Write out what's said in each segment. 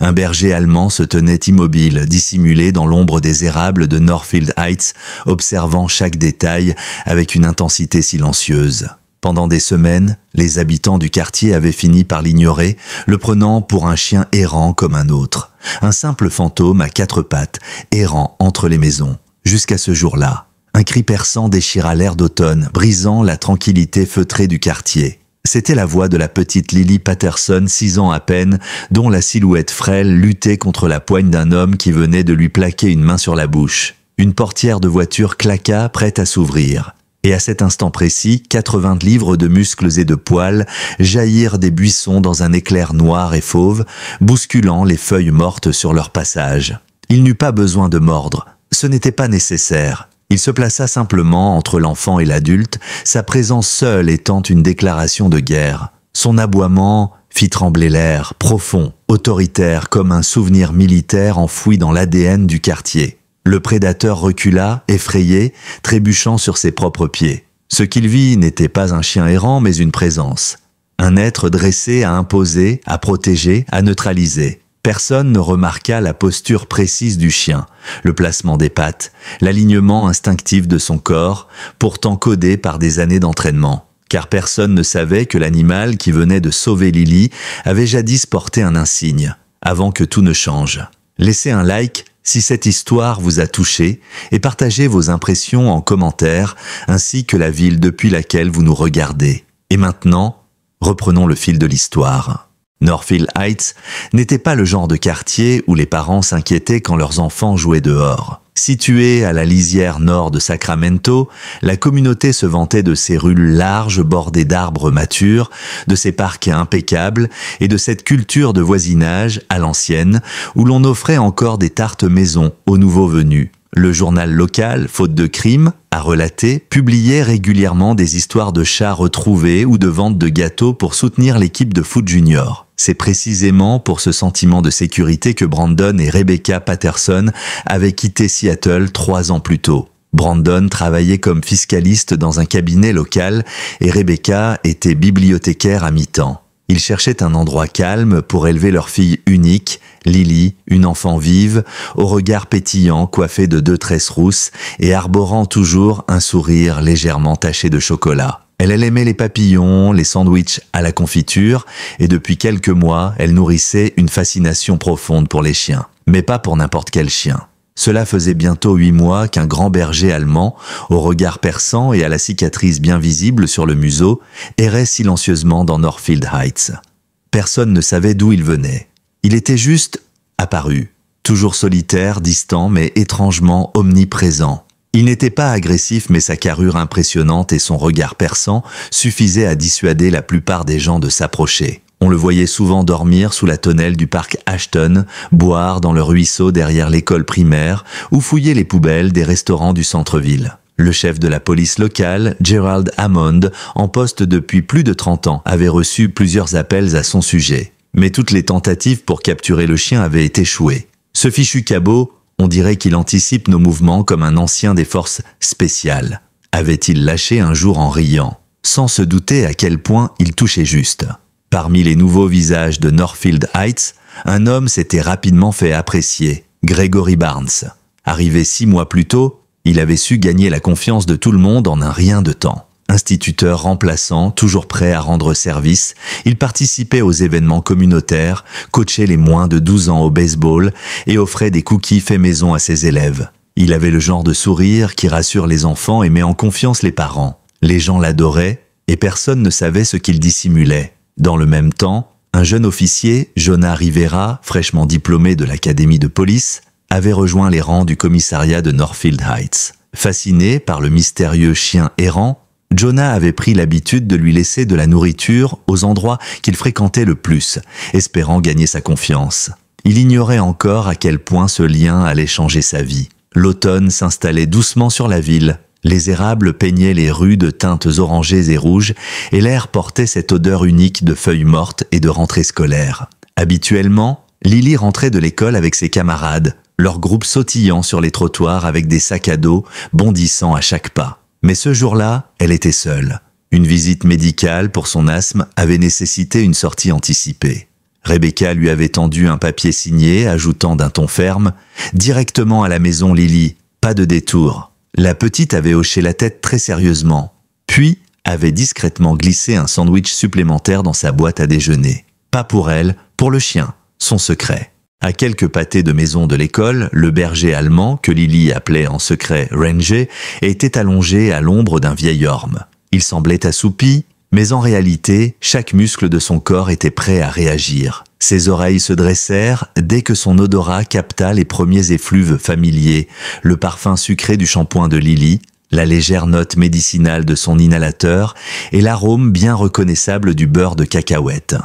Un berger allemand se tenait immobile, dissimulé dans l'ombre des érables de Northfield Heights, observant chaque détail avec une intensité silencieuse. Pendant des semaines, les habitants du quartier avaient fini par l'ignorer, le prenant pour un chien errant comme un autre. Un simple fantôme à quatre pattes, errant entre les maisons. Jusqu'à ce jour-là, un cri perçant déchira l'air d'automne, brisant la tranquillité feutrée du quartier. C'était la voix de la petite Lily Patterson, 6 ans à peine, dont la silhouette frêle luttait contre la poigne d'un homme qui venait de lui plaquer une main sur la bouche. Une portière de voiture claqua, prête à s'ouvrir. Et à cet instant précis, 80 livres de muscles et de poils jaillirent des buissons dans un éclair noir et fauve, bousculant les feuilles mortes sur leur passage. Il n'eut pas besoin de mordre. Ce n'était pas nécessaire. Il se plaça simplement entre l'enfant et l'adulte, sa présence seule étant une déclaration de guerre. Son aboiement fit trembler l'air, profond, autoritaire, comme un souvenir militaire enfoui dans l'ADN du quartier. Le prédateur recula, effrayé, trébuchant sur ses propres pieds. Ce qu'il vit n'était pas un chien errant, mais une présence. Un être dressé à imposer, à protéger, à neutraliser. Personne ne remarqua la posture précise du chien, le placement des pattes, l'alignement instinctif de son corps, pourtant codé par des années d'entraînement. Car personne ne savait que l'animal qui venait de sauver Lily avait jadis porté un insigne, avant que tout ne change. Laissez un like si cette histoire vous a touché et partagez vos impressions en commentaire, ainsi que la ville depuis laquelle vous nous regardez. Et maintenant, reprenons le fil de l'histoire. Northfield Heights n'était pas le genre de quartier où les parents s'inquiétaient quand leurs enfants jouaient dehors. Située à la lisière nord de Sacramento, la communauté se vantait de ses rues larges bordées d'arbres matures, de ses parcs impeccables et de cette culture de voisinage à l'ancienne où l'on offrait encore des tartes maison aux nouveaux venus. Le journal local, faute de crime, à relater, publiait régulièrement des histoires de chats retrouvés ou de ventes de gâteaux pour soutenir l'équipe de foot junior. C'est précisément pour ce sentiment de sécurité que Brandon et Rebecca Patterson avaient quitté Seattle 3 ans plus tôt. Brandon travaillait comme fiscaliste dans un cabinet local et Rebecca était bibliothécaire à mi-temps. Ils cherchaient un endroit calme pour élever leur fille unique, Lily, une enfant vive, au regard pétillant, coiffée de 2 tresses rousses et arborant toujours un sourire légèrement taché de chocolat. Elle aimait les papillons, les sandwichs à la confiture, et depuis quelques mois, elle nourrissait une fascination profonde pour les chiens. Mais pas pour n'importe quel chien. Cela faisait bientôt 8 mois qu'un grand berger allemand, au regard perçant et à la cicatrice bien visible sur le museau, errait silencieusement dans Northfield Heights. Personne ne savait d'où il venait. Il était juste apparu, toujours solitaire, distant, mais étrangement omniprésent. Il n'était pas agressif, mais sa carrure impressionnante et son regard perçant suffisaient à dissuader la plupart des gens de s'approcher. On le voyait souvent dormir sous la tonnelle du parc Ashton, boire dans le ruisseau derrière l'école primaire ou fouiller les poubelles des restaurants du centre-ville. Le chef de la police locale, Gerald Hammond, en poste depuis plus de 30 ans, avait reçu plusieurs appels à son sujet. Mais toutes les tentatives pour capturer le chien avaient échoué. Ce fichu cabot, on dirait qu'il anticipe nos mouvements comme un ancien des forces spéciales. Avait-il lâché un jour en riant, sans se douter à quel point il touchait juste. Parmi les nouveaux visages de Northfield Heights, un homme s'était rapidement fait apprécier, Gregory Barnes. Arrivé 6 mois plus tôt, il avait su gagner la confiance de tout le monde en un rien de temps. Instituteur remplaçant, toujours prêt à rendre service, il participait aux événements communautaires, coachait les moins de 12 ans au baseball et offrait des cookies faits maison à ses élèves. Il avait le genre de sourire qui rassure les enfants et met en confiance les parents. Les gens l'adoraient et personne ne savait ce qu'il dissimulait. Dans le même temps, un jeune officier, Jonah Rivera, fraîchement diplômé de l'académie de police, avait rejoint les rangs du commissariat de Northfield Heights. Fasciné par le mystérieux chien errant, Jonah avait pris l'habitude de lui laisser de la nourriture aux endroits qu'il fréquentait le plus, espérant gagner sa confiance. Il ignorait encore à quel point ce lien allait changer sa vie. L'automne s'installait doucement sur la ville. Les érables peignaient les rues de teintes orangées et rouges, et l'air portait cette odeur unique de feuilles mortes et de rentrée scolaire. Habituellement, Lily rentrait de l'école avec ses camarades, leur groupe sautillant sur les trottoirs avec des sacs à dos, bondissant à chaque pas. Mais ce jour-là, elle était seule. Une visite médicale pour son asthme avait nécessité une sortie anticipée. Rebecca lui avait tendu un papier signé, ajoutant d'un ton ferme « Directement à la maison, Lily, pas de détour ». La petite avait hoché la tête très sérieusement, puis avait discrètement glissé un sandwich supplémentaire dans sa boîte à déjeuner. Pas pour elle, pour le chien, son secret. À quelques pâtés de maison de l'école, le berger allemand, que Lily appelait en secret Ranger, était allongé à l'ombre d'un vieil orme. Il semblait assoupi, mais en réalité, chaque muscle de son corps était prêt à réagir. Ses oreilles se dressèrent dès que son odorat capta les premiers effluves familiers, le parfum sucré du shampoing de Lily, la légère note médicinale de son inhalateur et l'arôme bien reconnaissable du beurre de cacahuète.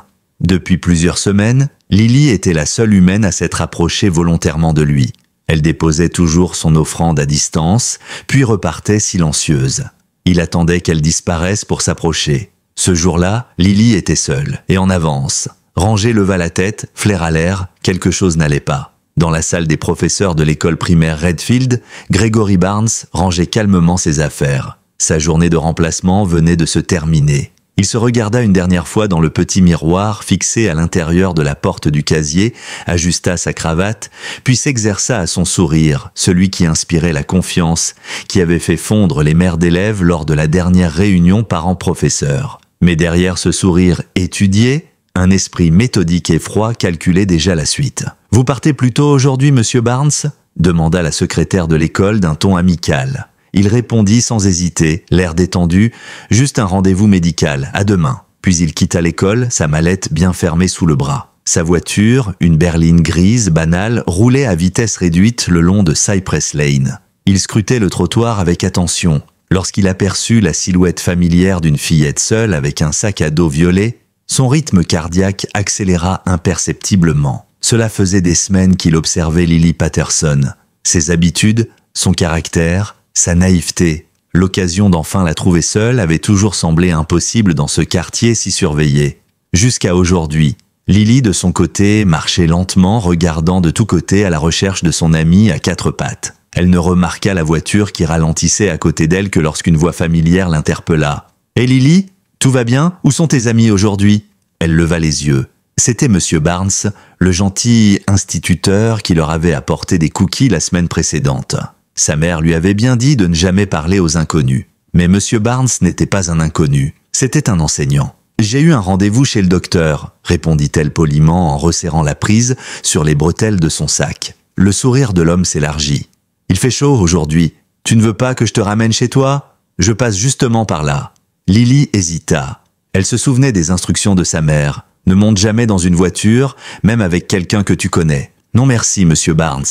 Depuis plusieurs semaines, Lily était la seule humaine à s'être approchée volontairement de lui. Elle déposait toujours son offrande à distance, puis repartait silencieuse. Il attendait qu'elle disparaisse pour s'approcher. Ce jour-là, Lily était seule, et en avance. Ranger leva la tête, flaira l'air, quelque chose n'allait pas. Dans la salle des professeurs de l'école primaire Redfield, Gregory Barnes rangeait calmement ses affaires. Sa journée de remplacement venait de se terminer. Il se regarda une dernière fois dans le petit miroir fixé à l'intérieur de la porte du casier, ajusta sa cravate, puis s'exerça à son sourire, celui qui inspirait la confiance, qui avait fait fondre les mères d'élèves lors de la dernière réunion parents-professeurs. Mais derrière ce sourire étudié, un esprit méthodique et froid calculait déjà la suite. « Vous partez plus tôt aujourd'hui, monsieur Barnes ?» demanda la secrétaire de l'école d'un ton amical. Il répondit sans hésiter, l'air détendu, « Juste un rendez-vous médical, à demain. » Puis il quitta l'école, sa mallette bien fermée sous le bras. Sa voiture, une berline grise, banale, roulait à vitesse réduite le long de Cypress Lane. Il scrutait le trottoir avec attention. Lorsqu'il aperçut la silhouette familière d'une fillette seule avec un sac à dos violet, son rythme cardiaque accéléra imperceptiblement. Cela faisait des semaines qu'il observait Lily Patterson. Ses habitudes, son caractère, sa naïveté. L'occasion d'enfin la trouver seule avait toujours semblé impossible dans ce quartier si surveillé. Jusqu'à aujourd'hui, Lily, de son côté, marchait lentement, regardant de tous côtés à la recherche de son amie à quatre pattes. Elle ne remarqua la voiture qui ralentissait à côté d'elle que lorsqu'une voix familière l'interpella. « Hé Lily, tout va bien? Où sont tes amis aujourd'hui ?» Elle leva les yeux. C'était Monsieur Barnes, le gentil instituteur qui leur avait apporté des cookies la semaine précédente. Sa mère lui avait bien dit de ne jamais parler aux inconnus. Mais Monsieur Barnes n'était pas un inconnu, c'était un enseignant. « J'ai eu un rendez-vous chez le docteur », répondit-elle poliment en resserrant la prise sur les bretelles de son sac. Le sourire de l'homme s'élargit. « Il fait chaud aujourd'hui. Tu ne veux pas que je te ramène chez toi? Je passe justement par là. » Lily hésita. Elle se souvenait des instructions de sa mère. « Ne monte jamais dans une voiture, même avec quelqu'un que tu connais. »« Non merci, monsieur Barnes.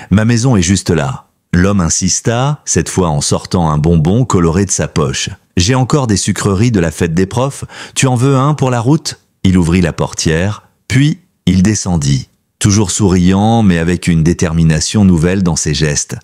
Ma maison est juste là. » L'homme insista, cette fois en sortant un bonbon coloré de sa poche. « J'ai encore des sucreries de la fête des profs. Tu en veux un pour la route ?» Il ouvrit la portière, puis il descendit. Toujours souriant, mais avec une détermination nouvelle dans ses gestes.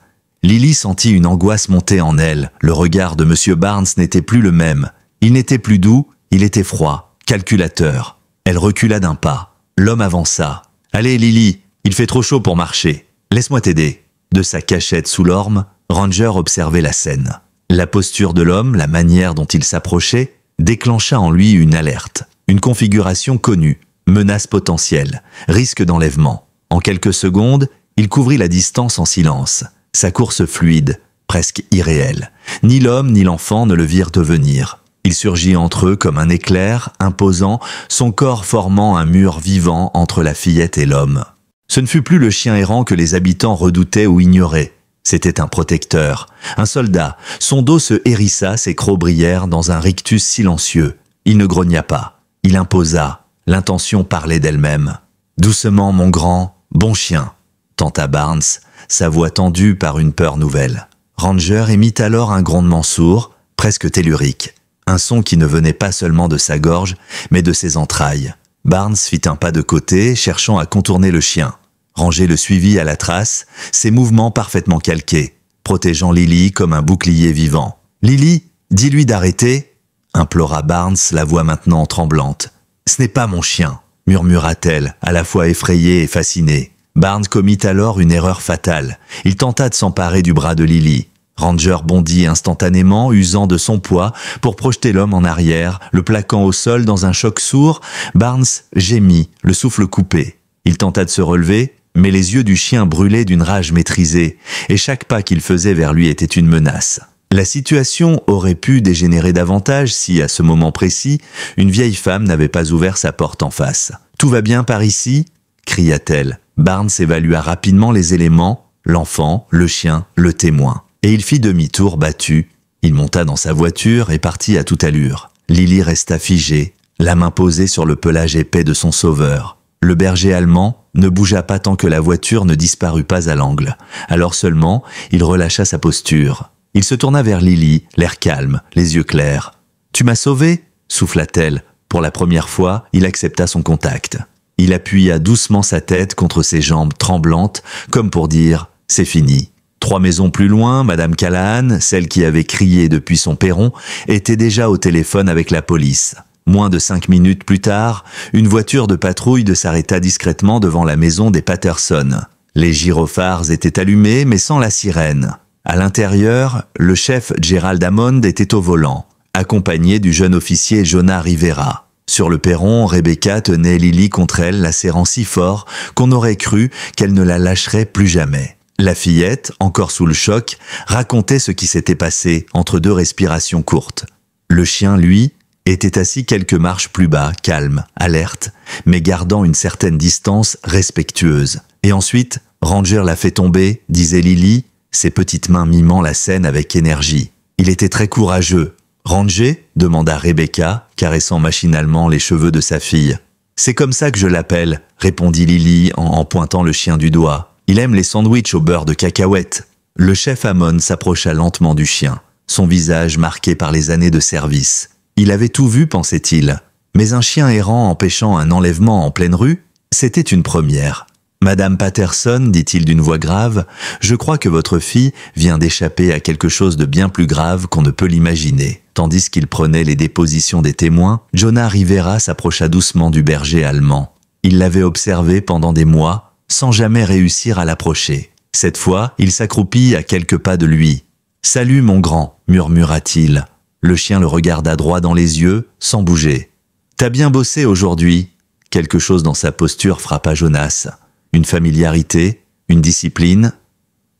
Lily sentit une angoisse monter en elle. Le regard de monsieur Barnes n'était plus le même. Il n'était plus doux, il était froid, calculateur. Elle recula d'un pas. L'homme avança. « Allez Lily, il fait trop chaud pour marcher. Laisse-moi t'aider. » De sa cachette sous l'orme, Ranger observait la scène. La posture de l'homme, la manière dont il s'approchait, déclencha en lui une alerte. Une configuration connue, menace potentielle, risque d'enlèvement. En quelques secondes, il couvrit la distance en silence. Sa course fluide, presque irréelle. Ni l'homme ni l'enfant ne le virent venir. Il surgit entre eux comme un éclair, imposant, son corps formant un mur vivant entre la fillette et l'homme. Ce ne fut plus le chien errant que les habitants redoutaient ou ignoraient. C'était un protecteur, un soldat. Son dos se hérissa, ses crocs brillèrent dans un rictus silencieux. Il ne grogna pas. Il imposa. L'intention parlait d'elle-même. « Doucement, mon grand, bon chien », tenta Barnes, sa voix tendue par une peur nouvelle. Ranger émit alors un grondement sourd, presque tellurique. Un son qui ne venait pas seulement de sa gorge, mais de ses entrailles. Barnes fit un pas de côté, cherchant à contourner le chien. Ranger le suivit à la trace, ses mouvements parfaitement calqués, protégeant Lily comme un bouclier vivant. « Lily, dis-lui d'arrêter !» implora Barnes, la voix maintenant tremblante. « Ce n'est pas mon chien !» murmura-t-elle, à la fois effrayée et fascinée. Barnes commit alors une erreur fatale. Il tenta de s'emparer du bras de Lily. Ranger bondit instantanément, usant de son poids pour projeter l'homme en arrière, le plaquant au sol dans un choc sourd. Barnes gémit, le souffle coupé. Il tenta de se relever, mais les yeux du chien brûlaient d'une rage maîtrisée, et chaque pas qu'il faisait vers lui était une menace. La situation aurait pu dégénérer davantage si, à ce moment précis, une vieille femme n'avait pas ouvert sa porte en face. « Tout va bien par ici ?» cria-t-elle. Barnes évalua rapidement les éléments, l'enfant, le chien, le témoin. Et il fit demi-tour battu. Il monta dans sa voiture et partit à toute allure. Lily resta figée, la main posée sur le pelage épais de son sauveur. Le berger allemand ne bougea pas tant que la voiture ne disparut pas à l'angle. Alors seulement, il relâcha sa posture. Il se tourna vers Lily, l'air calme, les yeux clairs. « Tu m'as sauvé ?» souffla-t-elle. Pour la première fois, il accepta son contact. Il appuya doucement sa tête contre ses jambes tremblantes, comme pour dire « c'est fini ». 3 maisons plus loin, Madame Callahan, celle qui avait crié depuis son perron, était déjà au téléphone avec la police. Moins de 5 minutes plus tard, une voiture de patrouille s'arrêta discrètement devant la maison des Patterson. Les gyrophares étaient allumés, mais sans la sirène. À l'intérieur, le chef Gerald Hammond était au volant, accompagné du jeune officier Jonah Rivera. Sur le perron, Rebecca tenait Lily contre elle, la serrant si fort qu'on aurait cru qu'elle ne la lâcherait plus jamais. La fillette, encore sous le choc, racontait ce qui s'était passé entre 2 respirations courtes. Le chien, lui, était assis quelques marches plus bas, calme, alerte, mais gardant une certaine distance respectueuse. Et ensuite, Ranger l'a fait tomber, disait Lily, ses petites mains mimant la scène avec énergie. Il était très courageux. Ranger demanda Rebecca, caressant machinalement les cheveux de sa fille. C'est comme ça que je l'appelle, répondit Lily en pointant le chien du doigt. Il aime les sandwichs au beurre de cacahuète. Le chef Hammond s'approcha lentement du chien, son visage marqué par les années de service. Il avait tout vu, pensait-il. Mais un chien errant empêchant un enlèvement en pleine rue, c'était une première. « Madame Patterson, dit-il d'une voix grave, je crois que votre fille vient d'échapper à quelque chose de bien plus grave qu'on ne peut l'imaginer. » Tandis qu'il prenait les dépositions des témoins, Jonah Rivera s'approcha doucement du berger allemand. Il l'avait observé pendant des mois, sans jamais réussir à l'approcher. Cette fois, il s'accroupit à quelques pas de lui. « Salut, mon grand » murmura-t-il. Le chien le regarda droit dans les yeux, sans bouger. « T'as bien bossé aujourd'hui ?» Quelque chose dans sa posture frappa Jonas. Une familiarité, une discipline,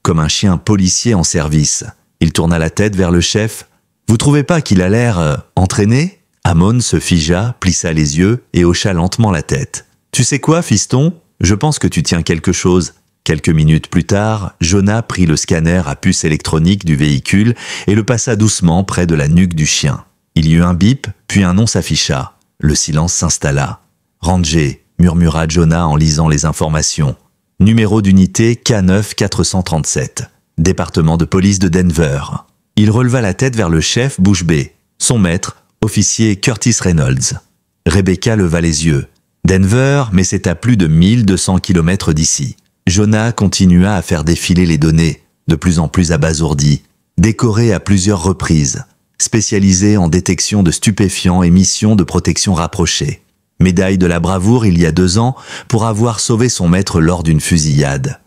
comme un chien policier en service. Il tourna la tête vers le chef. « Vous trouvez pas qu'il a l'air entraîné ?» Hammond se figea, plissa les yeux et hocha lentement la tête. « Tu sais quoi, fiston ? Je pense que tu tiens quelque chose. » Quelques minutes plus tard, Jonah prit le scanner à puce électronique du véhicule et le passa doucement près de la nuque du chien. Il y eut un bip, puis un nom s'afficha. Le silence s'installa. « Ranger » murmura Jonah en lisant les informations. « Numéro d'unité K9-437. Département de police de Denver. » Il releva la tête vers le chef, bouche bée. Son maître, officier Curtis Reynolds. Rebecca leva les yeux. « Denver, mais c'est à plus de 1200 km d'ici. » Jonah continua à faire défiler les données, de plus en plus abasourdi. Décoré à plusieurs reprises, spécialisé en détection de stupéfiants et missions de protection rapprochée. Médaille de la bravoure il y a 2 ans pour avoir sauvé son maître lors d'une fusillade.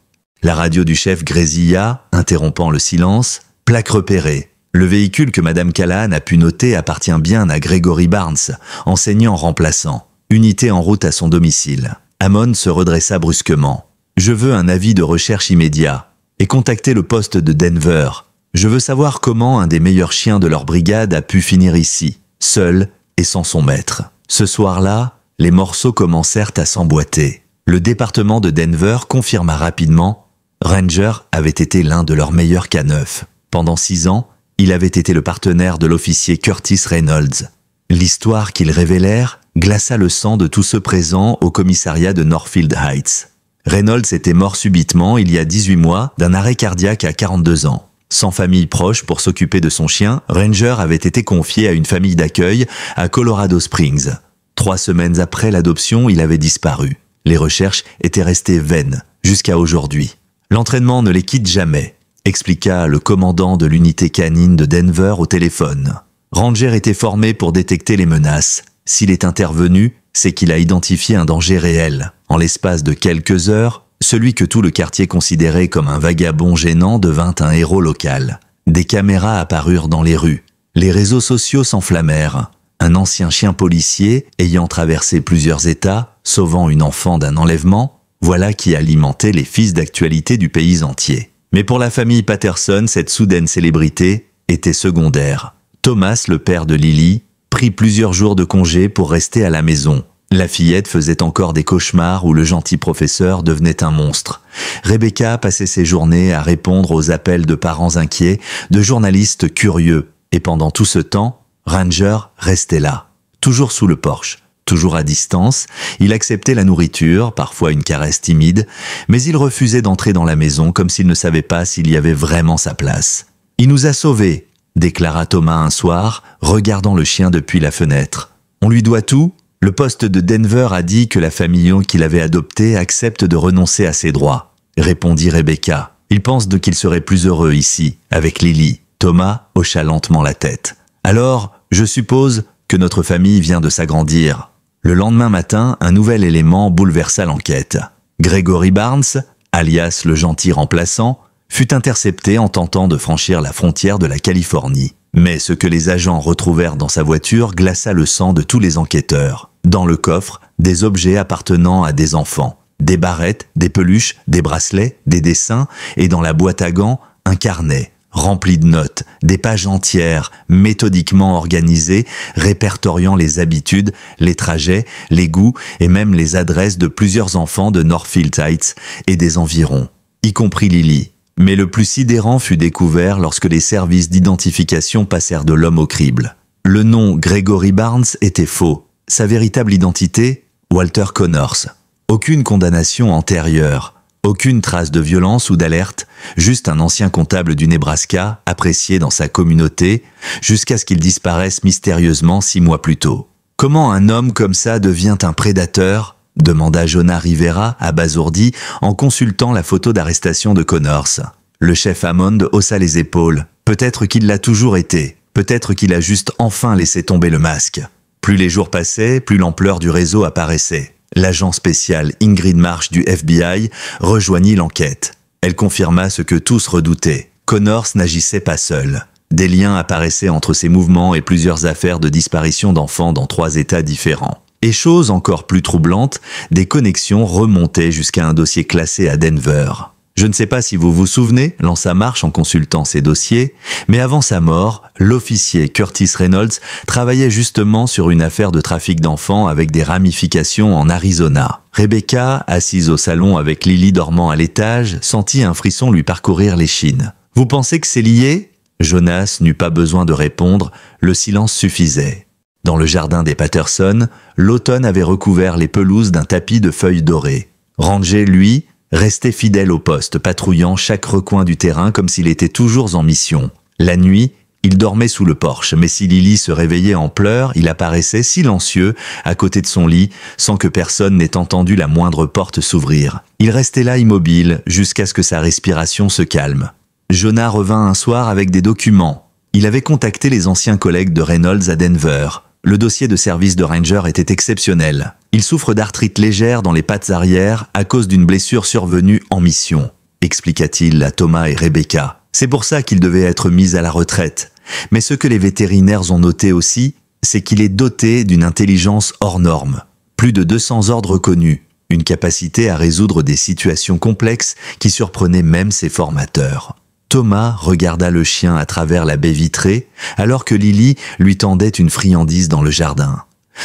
La radio du chef grésilla, interrompant le silence. Plaque repérée. Le véhicule que Madame Callahan a pu noter appartient bien à Gregory Barnes, enseignant remplaçant. Unité en route à son domicile. Hammond se redressa brusquement. Je veux un avis de recherche immédiat et contacter le poste de Denver. Je veux savoir comment un des meilleurs chiens de leur brigade a pu finir ici, seul et sans son maître. Ce soir-là, les morceaux commencèrent à s'emboîter. Le département de Denver confirma rapidement « Ranger avait été l'un de leurs meilleurs K9. Pendant 6 ans, il avait été le partenaire de l'officier Curtis Reynolds. » L'histoire qu'ils révélèrent glaça le sang de tous ceux présents au commissariat de Northfield Heights. Reynolds était mort subitement il y a 18 mois d'un arrêt cardiaque à 42 ans. Sans famille proche pour s'occuper de son chien, Ranger avait été confié à une famille d'accueil à Colorado Springs. 3 semaines après l'adoption, il avait disparu. Les recherches étaient restées vaines jusqu'à aujourd'hui. L'entraînement ne les quitte jamais, expliqua le commandant de l'unité canine de Denver au téléphone. Ranger était formé pour détecter les menaces. S'il est intervenu, c'est qu'il a identifié un danger réel. En l'espace de quelques heures, celui que tout le quartier considérait comme un vagabond gênant devint un héros local. Des caméras apparurent dans les rues. Les réseaux sociaux s'enflammèrent. Un ancien chien policier, ayant traversé plusieurs États, sauvant une enfant d'un enlèvement, voilà qui alimentait les fils d'actualité du pays entier. Mais pour la famille Patterson, cette soudaine célébrité était secondaire. Thomas, le père de Lily, prit plusieurs jours de congé pour rester à la maison. La fillette faisait encore des cauchemars où le gentil professeur devenait un monstre. Rebecca passait ses journées à répondre aux appels de parents inquiets, de journalistes curieux. Et pendant tout ce temps, Ranger restait là, toujours sous le porche, toujours à distance. Il acceptait la nourriture, parfois une caresse timide, mais il refusait d'entrer dans la maison comme s'il ne savait pas s'il y avait vraiment sa place. « Il nous a sauvés », déclara Thomas un soir, regardant le chien depuis la fenêtre. « On lui doit tout ? Le poste de Denver a dit que la famille qu'il avait adoptée accepte de renoncer à ses droits, » répondit Rebecca. « Il pense qu'il serait plus heureux ici, avec Lily. » Thomas hocha lentement la tête. « Alors, je suppose que notre famille vient de s'agrandir. » Le lendemain matin, un nouvel élément bouleversa l'enquête. Gregory Barnes, alias le gentil remplaçant, fut intercepté en tentant de franchir la frontière de la Californie. Mais ce que les agents retrouvèrent dans sa voiture glaça le sang de tous les enquêteurs. Dans le coffre, des objets appartenant à des enfants. Des barrettes, des peluches, des bracelets, des dessins, et dans la boîte à gants, un carnet rempli de notes, des pages entières, méthodiquement organisées, répertoriant les habitudes, les trajets, les goûts et même les adresses de plusieurs enfants de Northfield Heights et des environs, y compris Lily. Mais le plus sidérant fut découvert lorsque les services d'identification passèrent de l'homme au crible. Le nom Gregory Barnes était faux. Sa véritable identité, Walter Connors. Aucune condamnation antérieure. Aucune trace de violence ou d'alerte, juste un ancien comptable du Nebraska, apprécié dans sa communauté, jusqu'à ce qu'il disparaisse mystérieusement 6 mois plus tôt. « Comment un homme comme ça devient un prédateur ?» demanda Jonah Rivera, abasourdi, en consultant la photo d'arrestation de Connors. Le chef Hammond haussa les épaules. Peut-être qu'il l'a toujours été. Peut-être qu'il a juste enfin laissé tomber le masque. Plus les jours passaient, plus l'ampleur du réseau apparaissait. L'agent spécial Ingrid Marsh du FBI rejoignit l'enquête. Elle confirma ce que tous redoutaient. Connors n'agissait pas seul. Des liens apparaissaient entre ses mouvements et plusieurs affaires de disparition d'enfants dans 3 États différents. Et chose encore plus troublante, des connexions remontaient jusqu'à un dossier classé à Denver. Je ne sais pas si vous vous souvenez, lança Marsh en consultant ses dossiers, mais avant sa mort, l'officier Curtis Reynolds travaillait justement sur une affaire de trafic d'enfants avec des ramifications en Arizona. Rebecca, assise au salon avec Lily dormant à l'étage, sentit un frisson lui parcourir l'échine. « Vous pensez que c'est lié ?» Jonas n'eut pas besoin de répondre, le silence suffisait. Dans le jardin des Patterson, l'automne avait recouvert les pelouses d'un tapis de feuilles dorées. Ranger, lui, restait fidèle au poste, patrouillant chaque recoin du terrain comme s'il était toujours en mission. La nuit, il dormait sous le porche, mais si Lily se réveillait en pleurs, il apparaissait silencieux à côté de son lit, sans que personne n'ait entendu la moindre porte s'ouvrir. Il restait là immobile, jusqu'à ce que sa respiration se calme. Jonah revint un soir avec des documents. Il avait contacté les anciens collègues de Reynolds à Denver. Le dossier de service de Ranger était exceptionnel. Il souffre d'arthrite légère dans les pattes arrière à cause d'une blessure survenue en mission, expliqua-t-il à Thomas et Rebecca. C'est pour ça qu'il devait être mis à la retraite. Mais ce que les vétérinaires ont noté aussi, c'est qu'il est doté d'une intelligence hors norme. Plus de 200 ordres connus, une capacité à résoudre des situations complexes qui surprenaient même ses formateurs. Thomas regarda le chien à travers la baie vitrée, alors que Lily lui tendait une friandise dans le jardin.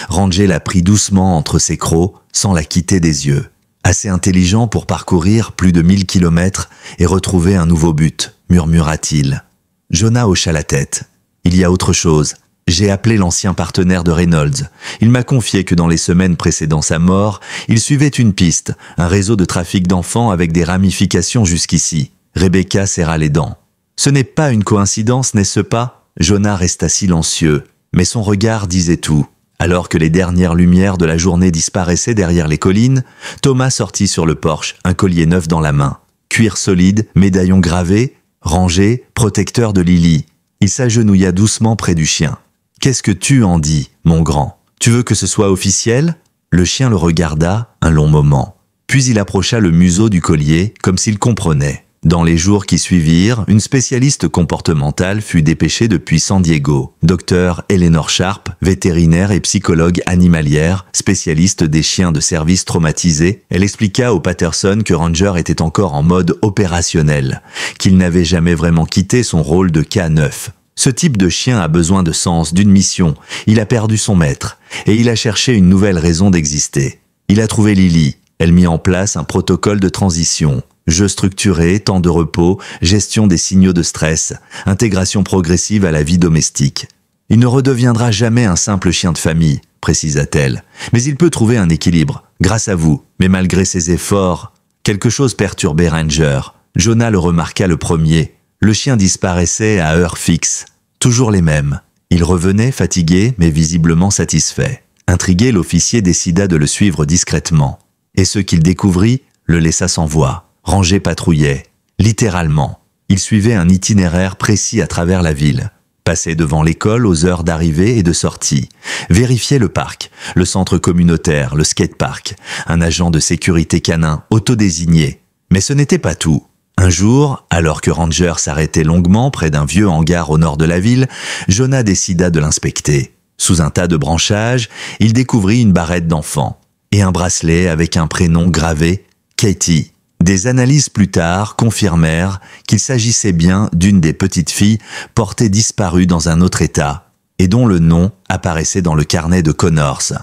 Ranger la prit doucement entre ses crocs, sans la quitter des yeux. Assez intelligent pour parcourir plus de 1000 kilomètres et retrouver un nouveau but, murmura-t-il. Jonah hocha la tête. Il y a autre chose. J'ai appelé l'ancien partenaire de Reynolds. Il m'a confié que dans les semaines précédant sa mort, il suivait une piste, un réseau de trafic d'enfants avec des ramifications jusqu'ici. Rebecca serra les dents. Ce n'est pas une coïncidence, n'est-ce pas ? Jonah resta silencieux, mais son regard disait tout. Alors que les dernières lumières de la journée disparaissaient derrière les collines, Thomas sortit sur le porche, un collier neuf dans la main. Cuir solide, médaillon gravé, rangé, protecteur de Lily. Il s'agenouilla doucement près du chien. « Qu'est-ce que tu en dis, mon grand ? Tu veux que ce soit officiel ?» Le chien le regarda un long moment. Puis il approcha le museau du collier, comme s'il comprenait. Dans les jours qui suivirent, une spécialiste comportementale fut dépêchée depuis San Diego. Dr Eleanor Sharp, vétérinaire et psychologue animalière, spécialiste des chiens de service traumatisés, elle expliqua au Patterson que Ranger était encore en mode opérationnel, qu'il n'avait jamais vraiment quitté son rôle de K9. Ce type de chien a besoin de sens, d'une mission. Il a perdu son maître, et il a cherché une nouvelle raison d'exister. Il a trouvé Lily. Elle mit en place un protocole de transition. Jeux structurés, temps de repos, gestion des signaux de stress, intégration progressive à la vie domestique. Il ne redeviendra jamais un simple chien de famille, précisa-t-elle. Mais il peut trouver un équilibre, grâce à vous. Mais malgré ses efforts, quelque chose perturbait Ranger. Jonah le remarqua le premier. Le chien disparaissait à heure fixe. Toujours les mêmes. Il revenait fatigué, mais visiblement satisfait. Intrigué, l'officier décida de le suivre discrètement. Et ce qu'il découvrit le laissa sans voix. Ranger patrouillait. Littéralement. Il suivait un itinéraire précis à travers la ville. Passait devant l'école aux heures d'arrivée et de sortie. Vérifiait le parc, le centre communautaire, le skatepark. Un agent de sécurité canin autodésigné. Mais ce n'était pas tout. Un jour, alors que Ranger s'arrêtait longuement près d'un vieux hangar au nord de la ville, Jonah décida de l'inspecter. Sous un tas de branchages, il découvrit une barrette d'enfant et un bracelet avec un prénom gravé, Katie. Des analyses plus tard confirmèrent qu'il s'agissait bien d'une des petites filles portées disparues dans un autre état et dont le nom apparaissait dans le carnet de Connors.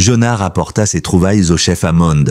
Jonah rapporta ses trouvailles au chef Hammond.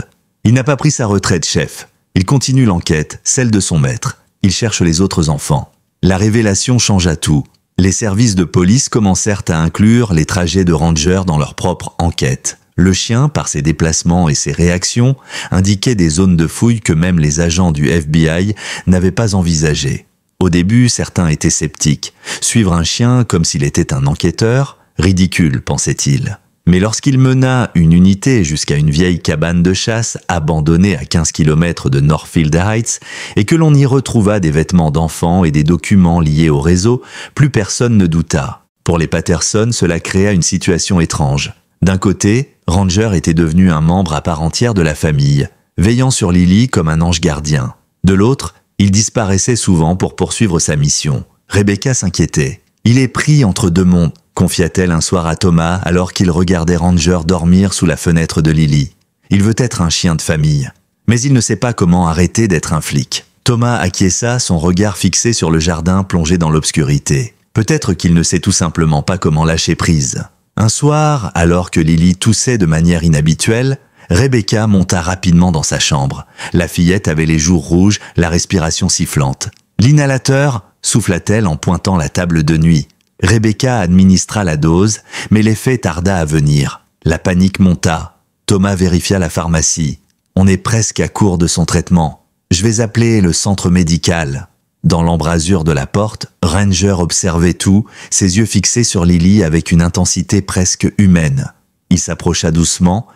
Il n'a pas pris sa retraite, chef. Il continue l'enquête, celle de son maître. Il cherche les autres enfants. La révélation changea tout. Les services de police commencèrent à inclure les trajets de Ranger dans leur propre enquête. Le chien, par ses déplacements et ses réactions, indiquait des zones de fouille que même les agents du FBI n'avaient pas envisagées. Au début, certains étaient sceptiques. Suivre un chien comme s'il était un enquêteur, ridicule, pensait-il. Mais lorsqu'il mena une unité jusqu'à une vieille cabane de chasse abandonnée à 15 km de Northfield Heights et que l'on y retrouva des vêtements d'enfants et des documents liés au réseau, plus personne ne douta. Pour les Patterson, cela créa une situation étrange. D'un côté, Ranger était devenu un membre à part entière de la famille, veillant sur Lily comme un ange gardien. De l'autre, il disparaissait souvent pour poursuivre sa mission. Rebecca s'inquiétait. « Il est pris entre deux mondes », confia-t-elle un soir à Thomas alors qu'il regardait Ranger dormir sous la fenêtre de Lily. « Il veut être un chien de famille, mais il ne sait pas comment arrêter d'être un flic. » Thomas acquiesça, son regard fixé sur le jardin plongé dans l'obscurité. Peut-être qu'il ne sait tout simplement pas comment lâcher prise. Un soir, alors que Lily toussait de manière inhabituelle, Rebecca monta rapidement dans sa chambre. La fillette avait les joues rouges, la respiration sifflante. « L'inhalateur » souffla-t-elle en pointant la table de nuit. Rebecca administra la dose, mais l'effet tarda à venir. La panique monta. Thomas vérifia la pharmacie. « On est presque à court de son traitement. Je vais appeler le centre médical. » Dans l'embrasure de la porte, Ranger observait tout, ses yeux fixés sur Lily avec une intensité presque humaine. Il s'approcha doucement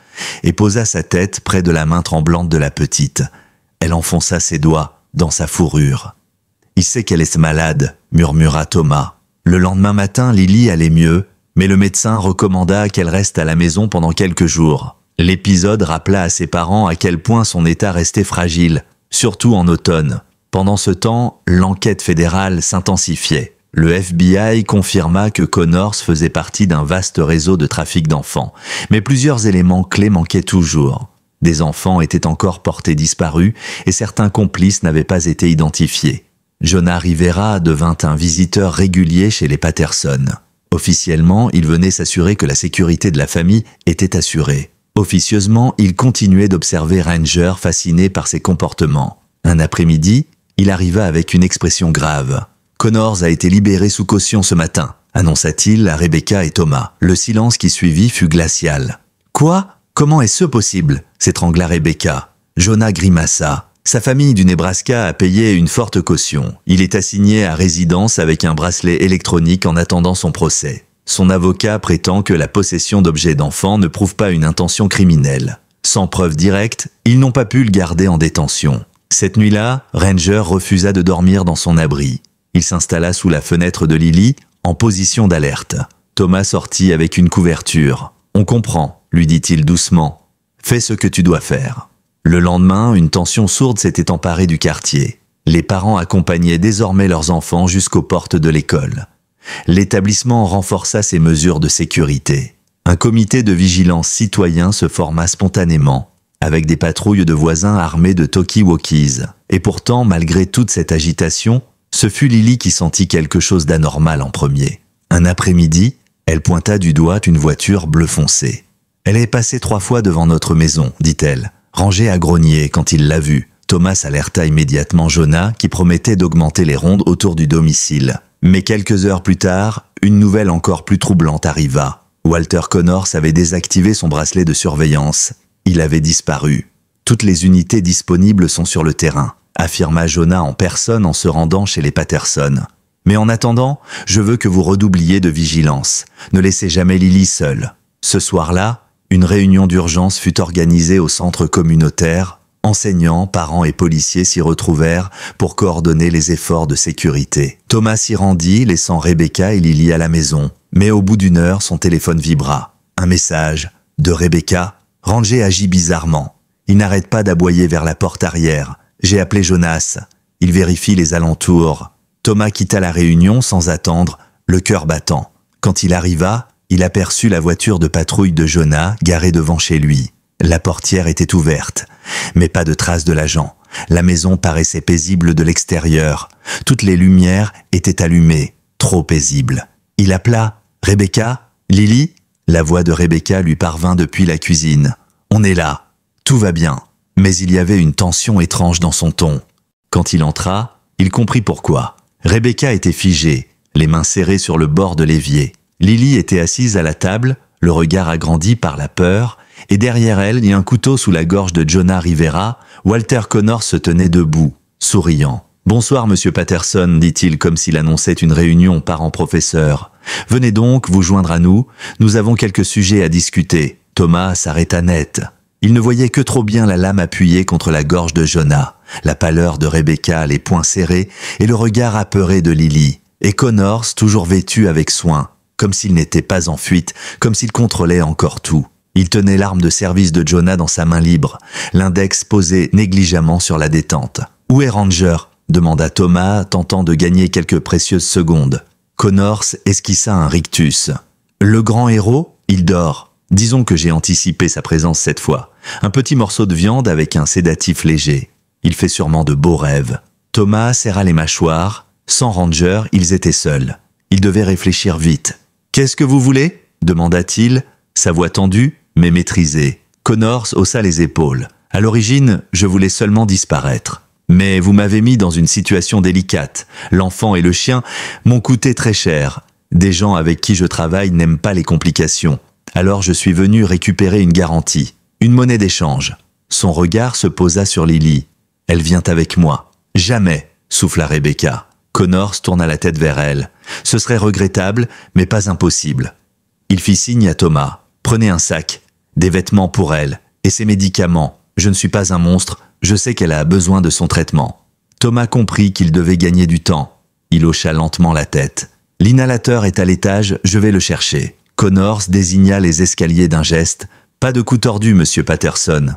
et posa sa tête près de la main tremblante de la petite. Elle enfonça ses doigts dans sa fourrure. « Il sait qu'elle est malade », murmura Thomas. Le lendemain matin, Lily allait mieux, mais le médecin recommanda qu'elle reste à la maison pendant quelques jours. L'épisode rappela à ses parents à quel point son état restait fragile, surtout en automne. Pendant ce temps, l'enquête fédérale s'intensifiait. Le FBI confirma que Connors faisait partie d'un vaste réseau de trafic d'enfants, mais plusieurs éléments clés manquaient toujours. Des enfants étaient encore portés disparus et certains complices n'avaient pas été identifiés. Jonah Rivera devint un visiteur régulier chez les Patterson. Officiellement, il venait s'assurer que la sécurité de la famille était assurée. Officieusement, il continuait d'observer Ranger fasciné par ses comportements. Un après-midi, il arriva avec une expression grave. « Connors a été libéré sous caution ce matin », annonça-t-il à Rebecca et Thomas. Le silence qui suivit fut glacial. « Quoi ? Comment est-ce possible ?» s'étrangla Rebecca. Jonah grimaça. Sa famille du Nebraska a payé une forte caution. Il est assigné à résidence avec un bracelet électronique en attendant son procès. Son avocat prétend que la possession d'objets d'enfants ne prouve pas une intention criminelle. Sans preuve directe, ils n'ont pas pu le garder en détention. Cette nuit-là, Ranger refusa de dormir dans son abri. Il s'installa sous la fenêtre de Lily, en position d'alerte. Thomas sortit avec une couverture. « On comprend », lui dit-il doucement. « Fais ce que tu dois faire. » Le lendemain, une tension sourde s'était emparée du quartier. Les parents accompagnaient désormais leurs enfants jusqu'aux portes de l'école. L'établissement renforça ses mesures de sécurité. Un comité de vigilance citoyen se forma spontanément, avec des patrouilles de voisins armés de talkie-walkies. Et pourtant, malgré toute cette agitation, ce fut Lily qui sentit quelque chose d'anormal en premier. Un après-midi, elle pointa du doigt une voiture bleu foncé. « Elle est passée 3 fois devant notre maison, dit-elle, rangée à grogner quand il l'a vue. » Thomas alerta immédiatement Jonah qui promettait d'augmenter les rondes autour du domicile. Mais quelques heures plus tard, une nouvelle encore plus troublante arriva. Walter Connors avait désactivé son bracelet de surveillance. Il avait disparu. « Toutes les unités disponibles sont sur le terrain », affirma Jonah en personne en se rendant chez les Patterson. « Mais en attendant, je veux que vous redoubliez de vigilance. Ne laissez jamais Lily seule. » Ce soir-là, une réunion d'urgence fut organisée au centre communautaire. Enseignants, parents et policiers s'y retrouvèrent pour coordonner les efforts de sécurité. Thomas s'y rendit, laissant Rebecca et Lily à la maison. Mais au bout d'1 heure, son téléphone vibra. Un message de Rebecca. Ranger agit bizarrement. Il n'arrête pas d'aboyer vers la porte arrière. J'ai appelé Jonas. Il vérifie les alentours. Thomas quitta la réunion sans attendre, le cœur battant. Quand il arriva, il aperçut la voiture de patrouille de Jonah garée devant chez lui. La portière était ouverte, mais pas de trace de l'agent. La maison paraissait paisible de l'extérieur. Toutes les lumières étaient allumées, trop paisibles. Il appela « Rebecca ? Lily ?» La voix de Rebecca lui parvint depuis la cuisine. « On est là. Tout va bien. » Mais il y avait une tension étrange dans son ton. Quand il entra, il comprit pourquoi. Rebecca était figée, les mains serrées sur le bord de l'évier. Lily était assise à la table, le regard agrandi par la peur, et derrière elle, et un couteau sous la gorge de Jonah Rivera, Walter Connors se tenait debout, souriant. « Bonsoir, monsieur Patterson, dit-il comme s'il annonçait une réunion parents-professeurs. Venez donc vous joindre à nous, nous avons quelques sujets à discuter. » Thomas s'arrêta net. Il ne voyait que trop bien la lame appuyée contre la gorge de Jonah, la pâleur de Rebecca, les poings serrés, et le regard apeuré de Lily. Et Connors, toujours vêtu avec soin, comme s'il n'était pas en fuite, comme s'il contrôlait encore tout. Il tenait l'arme de service de Jonah dans sa main libre, l'index posé négligemment sur la détente. « Où est Ranger ?» demanda Thomas, tentant de gagner quelques précieuses secondes. Connors esquissa un rictus. « Le grand héros, il dort. Disons que j'ai anticipé sa présence cette fois. Un petit morceau de viande avec un sédatif léger. Il fait sûrement de beaux rêves. » Thomas serra les mâchoires. Sans Ranger, ils étaient seuls. Il devait réfléchir vite. « Qu'est-ce que vous voulez ?» demanda-t-il, sa voix tendue, mais maîtrisée. Connors haussa les épaules. « À l'origine, je voulais seulement disparaître. Mais vous m'avez mis dans une situation délicate. L'enfant et le chien m'ont coûté très cher. Des gens avec qui je travaille n'aiment pas les complications. Alors je suis venu récupérer une garantie, une monnaie d'échange. » Son regard se posa sur Lily. « Elle vient avec moi. »« Jamais !» souffla Rebecca. Connors tourna la tête vers elle. « Ce serait regrettable, mais pas impossible. » Il fit signe à Thomas. « Prenez un sac, des vêtements pour elle, et ses médicaments. Je ne suis pas un monstre, je sais qu'elle a besoin de son traitement. » Thomas comprit qu'il devait gagner du temps. Il hocha lentement la tête. « L'inhalateur est à l'étage, je vais le chercher. » Connors désigna les escaliers d'un geste. « Pas de coup tordu, monsieur Patterson.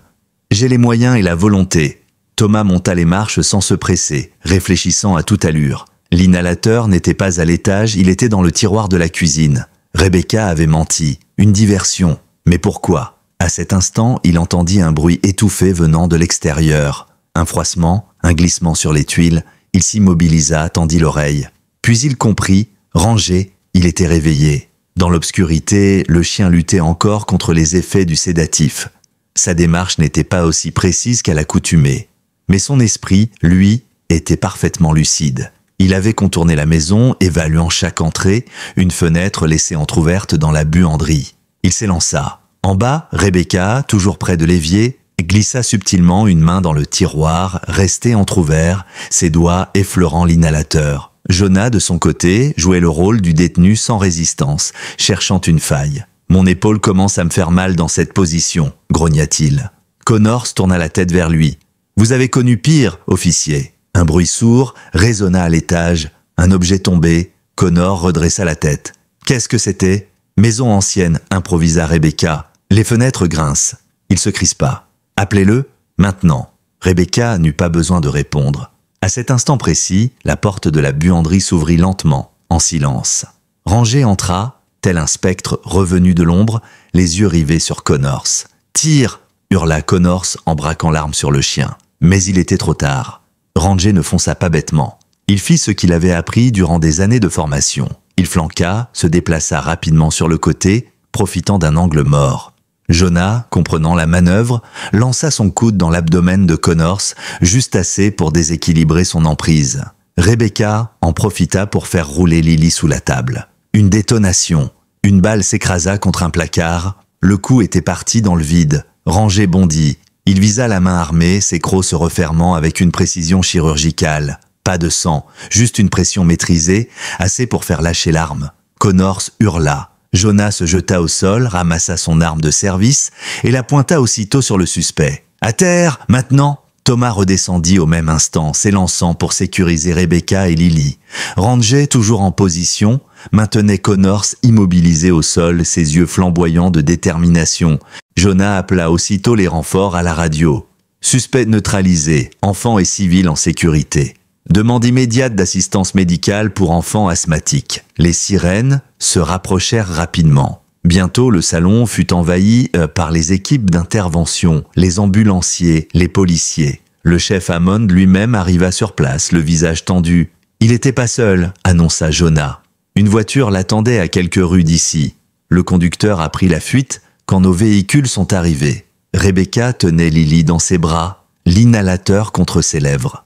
J'ai les moyens et la volonté. » Thomas monta les marches sans se presser, réfléchissant à toute allure. L'inhalateur n'était pas à l'étage, il était dans le tiroir de la cuisine. Rebecca avait menti. Une diversion. Mais pourquoi ? À cet instant, il entendit un bruit étouffé venant de l'extérieur. Un froissement, un glissement sur les tuiles. Il s'immobilisa, tendit l'oreille. Puis il comprit, rangé, il était réveillé. Dans l'obscurité, le chien luttait encore contre les effets du sédatif. Sa démarche n'était pas aussi précise qu'à l'accoutumée. Mais son esprit, lui, était parfaitement lucide. Il avait contourné la maison, évaluant chaque entrée, une fenêtre laissée entr'ouverte dans la buanderie. Il s'élança. En bas, Rebecca, toujours près de l'évier, glissa subtilement une main dans le tiroir, resté entr'ouvert, ses doigts effleurant l'inhalateur. Jonah, de son côté, jouait le rôle du détenu sans résistance, cherchant une faille. « Mon épaule commence à me faire mal dans cette position », grogna-t-il. Connors tourna la tête vers lui. « Vous avez connu pire, officier ». Un bruit sourd résonna à l'étage. Un objet tombé. Connors redressa la tête. « Qu'est-ce que c'était » ? « Maison ancienne », improvisa Rebecca. « Les fenêtres grincent. » Il se crispa. « Appelez-le, maintenant. » Rebecca n'eut pas besoin de répondre. À cet instant précis, la porte de la buanderie s'ouvrit lentement, en silence. Ranger entra, tel un spectre revenu de l'ombre, les yeux rivés sur Connors. « Tire !» hurla Connors en braquant l'arme sur le chien. Mais il était trop tard. Ranger ne fonça pas bêtement. Il fit ce qu'il avait appris durant des années de formation. Il flanqua, se déplaça rapidement sur le côté, profitant d'un angle mort. Jonah, comprenant la manœuvre, lança son coude dans l'abdomen de Connors, juste assez pour déséquilibrer son emprise. Rebecca en profita pour faire rouler Lily sous la table. Une détonation. Une balle s'écrasa contre un placard. Le coup était parti dans le vide. Ranger bondit. Il visa la main armée, ses crocs se refermant avec une précision chirurgicale. Pas de sang, juste une pression maîtrisée, assez pour faire lâcher l'arme. Connors hurla. Jonah se jeta au sol, ramassa son arme de service et la pointa aussitôt sur le suspect. « À terre, maintenant !» Thomas redescendit au même instant, s'élançant pour sécuriser Rebecca et Lily. Ranger, toujours en position, maintenait Connors immobilisé au sol, ses yeux flamboyants de détermination. Jonah appela aussitôt les renforts à la radio. Suspect neutralisé, enfants et civils en sécurité. Demande immédiate d'assistance médicale pour enfants asthmatiques. Les sirènes se rapprochèrent rapidement. Bientôt, le salon fut envahi par les équipes d'intervention, les ambulanciers, les policiers. Le chef Hammond lui-même arriva sur place, le visage tendu. « Il n'était pas seul », annonça Jonah. Une voiture l'attendait à quelques rues d'ici. Le conducteur a pris la fuite quand nos véhicules sont arrivés. Rebecca tenait Lily dans ses bras, l'inhalateur contre ses lèvres.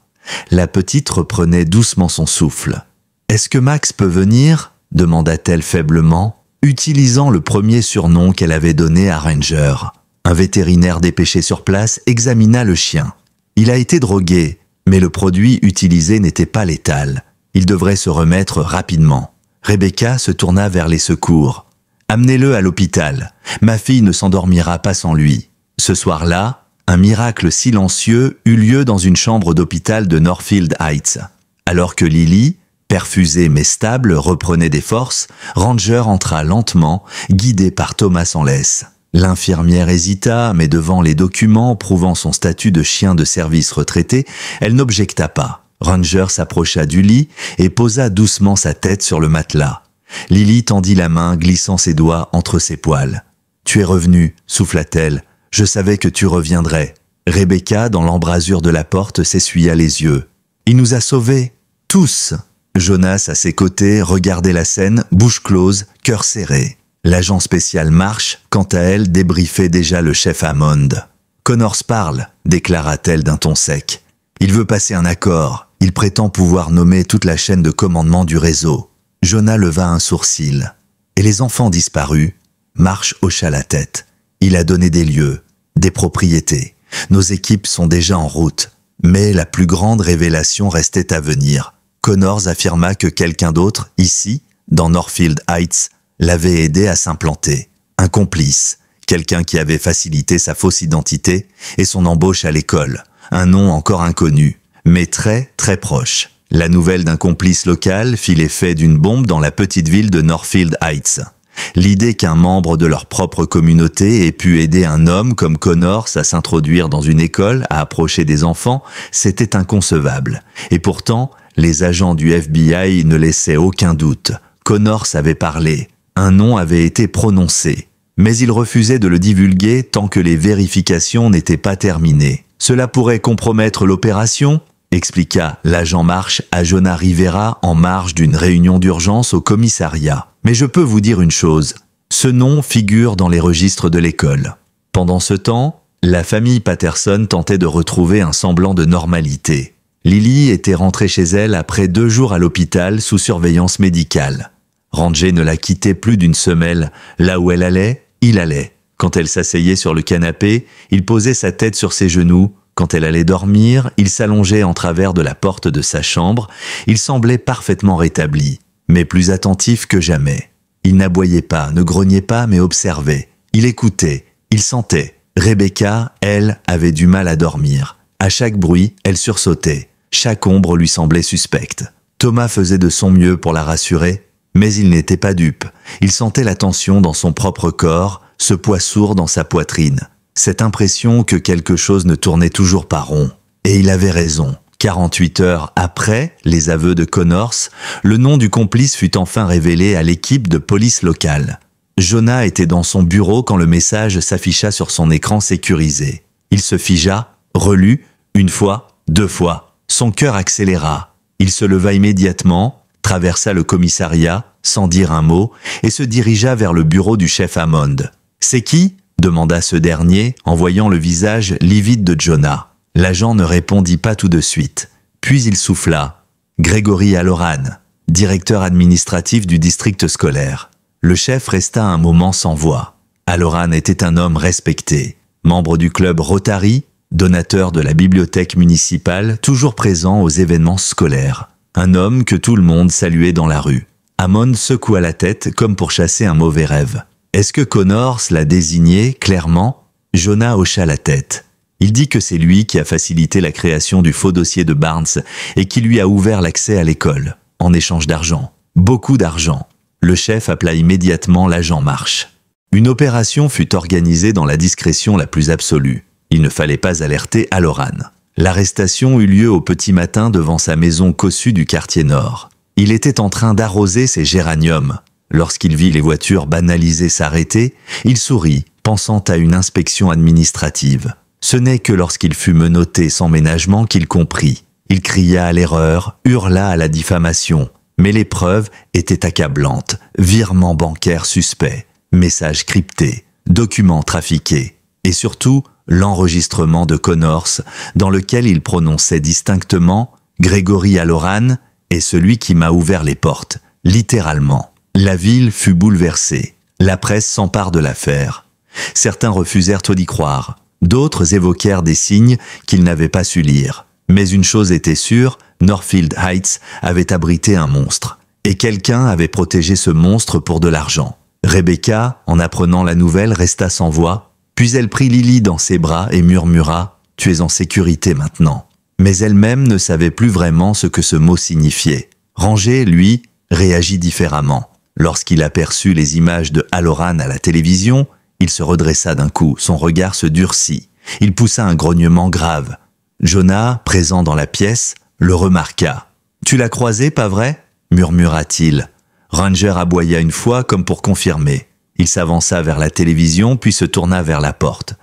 La petite reprenait doucement son souffle. « Est-ce que Max peut venir ?» demanda-t-elle faiblement, utilisant le premier surnom qu'elle avait donné à Ranger. Un vétérinaire dépêché sur place examina le chien. Il a été drogué, mais le produit utilisé n'était pas létal. Il devrait se remettre rapidement. Rebecca se tourna vers les secours. « Amenez-le à l'hôpital. Ma fille ne s'endormira pas sans lui. » Ce soir-là, un miracle silencieux eut lieu dans une chambre d'hôpital de Northfield Heights. Alors que Lily, perfusée mais stable, reprenait des forces, Ranger entra lentement, guidé par Thomas en laisse. L'infirmière hésita, mais devant les documents prouvant son statut de chien de service retraité, elle n'objecta pas. Ranger s'approcha du lit et posa doucement sa tête sur le matelas. Lily tendit la main, glissant ses doigts entre ses poils. « Tu es revenu », souffla-t-elle. « Je savais que tu reviendrais. » Rebecca, dans l'embrasure de la porte, s'essuya les yeux. « Il nous a sauvés, tous !» Jonas, à ses côtés, regardait la scène, bouche close, cœur serré. L'agent spécial Marsh, quant à elle, débriefait déjà le chef Hammond. « Connors parle », déclara-t-elle d'un ton sec. « Il veut passer un accord. Il prétend pouvoir nommer toute la chaîne de commandement du réseau. » Jonah leva un sourcil. « Et les enfants disparus ?» Marsh hocha la tête. « Il a donné des lieux, des propriétés. Nos équipes sont déjà en route. Mais la plus grande révélation restait à venir. Connors affirma que quelqu'un d'autre, ici, dans Northfield Heights, l'avait aidé à s'implanter. Un complice, quelqu'un qui avait facilité sa fausse identité et son embauche à l'école. Un nom encore inconnu, mais très, très proche. La nouvelle d'un complice local fit l'effet d'une bombe dans la petite ville de Northfield Heights. L'idée qu'un membre de leur propre communauté ait pu aider un homme comme Connors à s'introduire dans une école, à approcher des enfants, c'était inconcevable. Et pourtant, les agents du FBI ne laissaient aucun doute. Connors avait parlé. Un nom avait été prononcé. Mais il refusait de le divulguer tant que les vérifications n'étaient pas terminées. Cela pourrait compromettre l'opération, expliqua l'agent Marsh à Jonah Rivera en marge d'une réunion d'urgence au commissariat. Mais je peux vous dire une chose, ce nom figure dans les registres de l'école. Pendant ce temps, la famille Patterson tentait de retrouver un semblant de normalité. Lily était rentrée chez elle après 2 jours à l'hôpital sous surveillance médicale. Ranger ne la quittait plus d'une semelle. Là où elle allait, il allait. Quand elle s'asseyait sur le canapé, il posait sa tête sur ses genoux. Quand elle allait dormir, il s'allongeait en travers de la porte de sa chambre. Il semblait parfaitement rétabli, mais plus attentif que jamais. Il n'aboyait pas, ne grognait pas, mais observait. Il écoutait, il sentait. Rebecca, elle, avait du mal à dormir. À chaque bruit, elle sursautait. Chaque ombre lui semblait suspecte. Thomas faisait de son mieux pour la rassurer, mais il n'était pas dupe. Il sentait la tension dans son propre corps, ce poids sourd dans sa poitrine. Cette impression que quelque chose ne tournait toujours pas rond. Et il avait raison. 48 heures après les aveux de Connors, le nom du complice fut enfin révélé à l'équipe de police locale. Jonah était dans son bureau quand le message s'afficha sur son écran sécurisé. Il se figea, relut, une fois, deux fois. Son cœur accéléra. Il se leva immédiatement, traversa le commissariat, sans dire un mot, et se dirigea vers le bureau du chef Hammond. « C'est qui ?» demanda ce dernier, en voyant le visage livide de Jonah. L'agent ne répondit pas tout de suite. Puis il souffla. « Gregory Halloran, directeur administratif du district scolaire. » Le chef resta un moment sans voix. Halloran était un homme respecté, membre du club Rotary, donateur de la bibliothèque municipale, toujours présent aux événements scolaires. Un homme que tout le monde saluait dans la rue. Hammond secoua la tête comme pour chasser un mauvais rêve. Est-ce que Connors l'a désigné clairement? Jonah hocha la tête. Il dit que c'est lui qui a facilité la création du faux dossier de Barnes et qui lui a ouvert l'accès à l'école, en échange d'argent. Beaucoup d'argent. Le chef appela immédiatement l'agent Marsh. Une opération fut organisée dans la discrétion la plus absolue. Il ne fallait pas alerter Halloran. L'arrestation eut lieu au petit matin devant sa maison cossue du quartier nord. Il était en train d'arroser ses géraniums. Lorsqu'il vit les voitures banalisées s'arrêter, il sourit, pensant à une inspection administrative. Ce n'est que lorsqu'il fut menotté sans ménagement qu'il comprit. Il cria à l'erreur, hurla à la diffamation. Mais les preuves étaient accablantes. Virements bancaires suspects, messages cryptés, documents trafiqués. Et surtout, l'enregistrement de Connors, dans lequel il prononçait distinctement « Gregory Halloran est celui qui m'a ouvert les portes », littéralement. La ville fut bouleversée. La presse s'empare de l'affaire. Certains refusèrent d'y croire. D'autres évoquèrent des signes qu'ils n'avaient pas su lire. Mais une chose était sûre, Northfield Heights avait abrité un monstre. Et quelqu'un avait protégé ce monstre pour de l'argent. Rebecca, en apprenant la nouvelle, resta sans voix. Puis elle prit Lily dans ses bras et murmura « Tu es en sécurité maintenant ». Mais elle-même ne savait plus vraiment ce que ce mot signifiait. Ranger, lui, réagit différemment. Lorsqu'il aperçut les images de Halloran à la télévision, il se redressa d'un coup, son regard se durcit. Il poussa un grognement grave. Jonah, présent dans la pièce, le remarqua. « Tu l'as croisé, pas vrai ?» murmura-t-il. Ranger aboya une fois comme pour confirmer. Il s'avança vers la télévision puis se tourna vers la porte.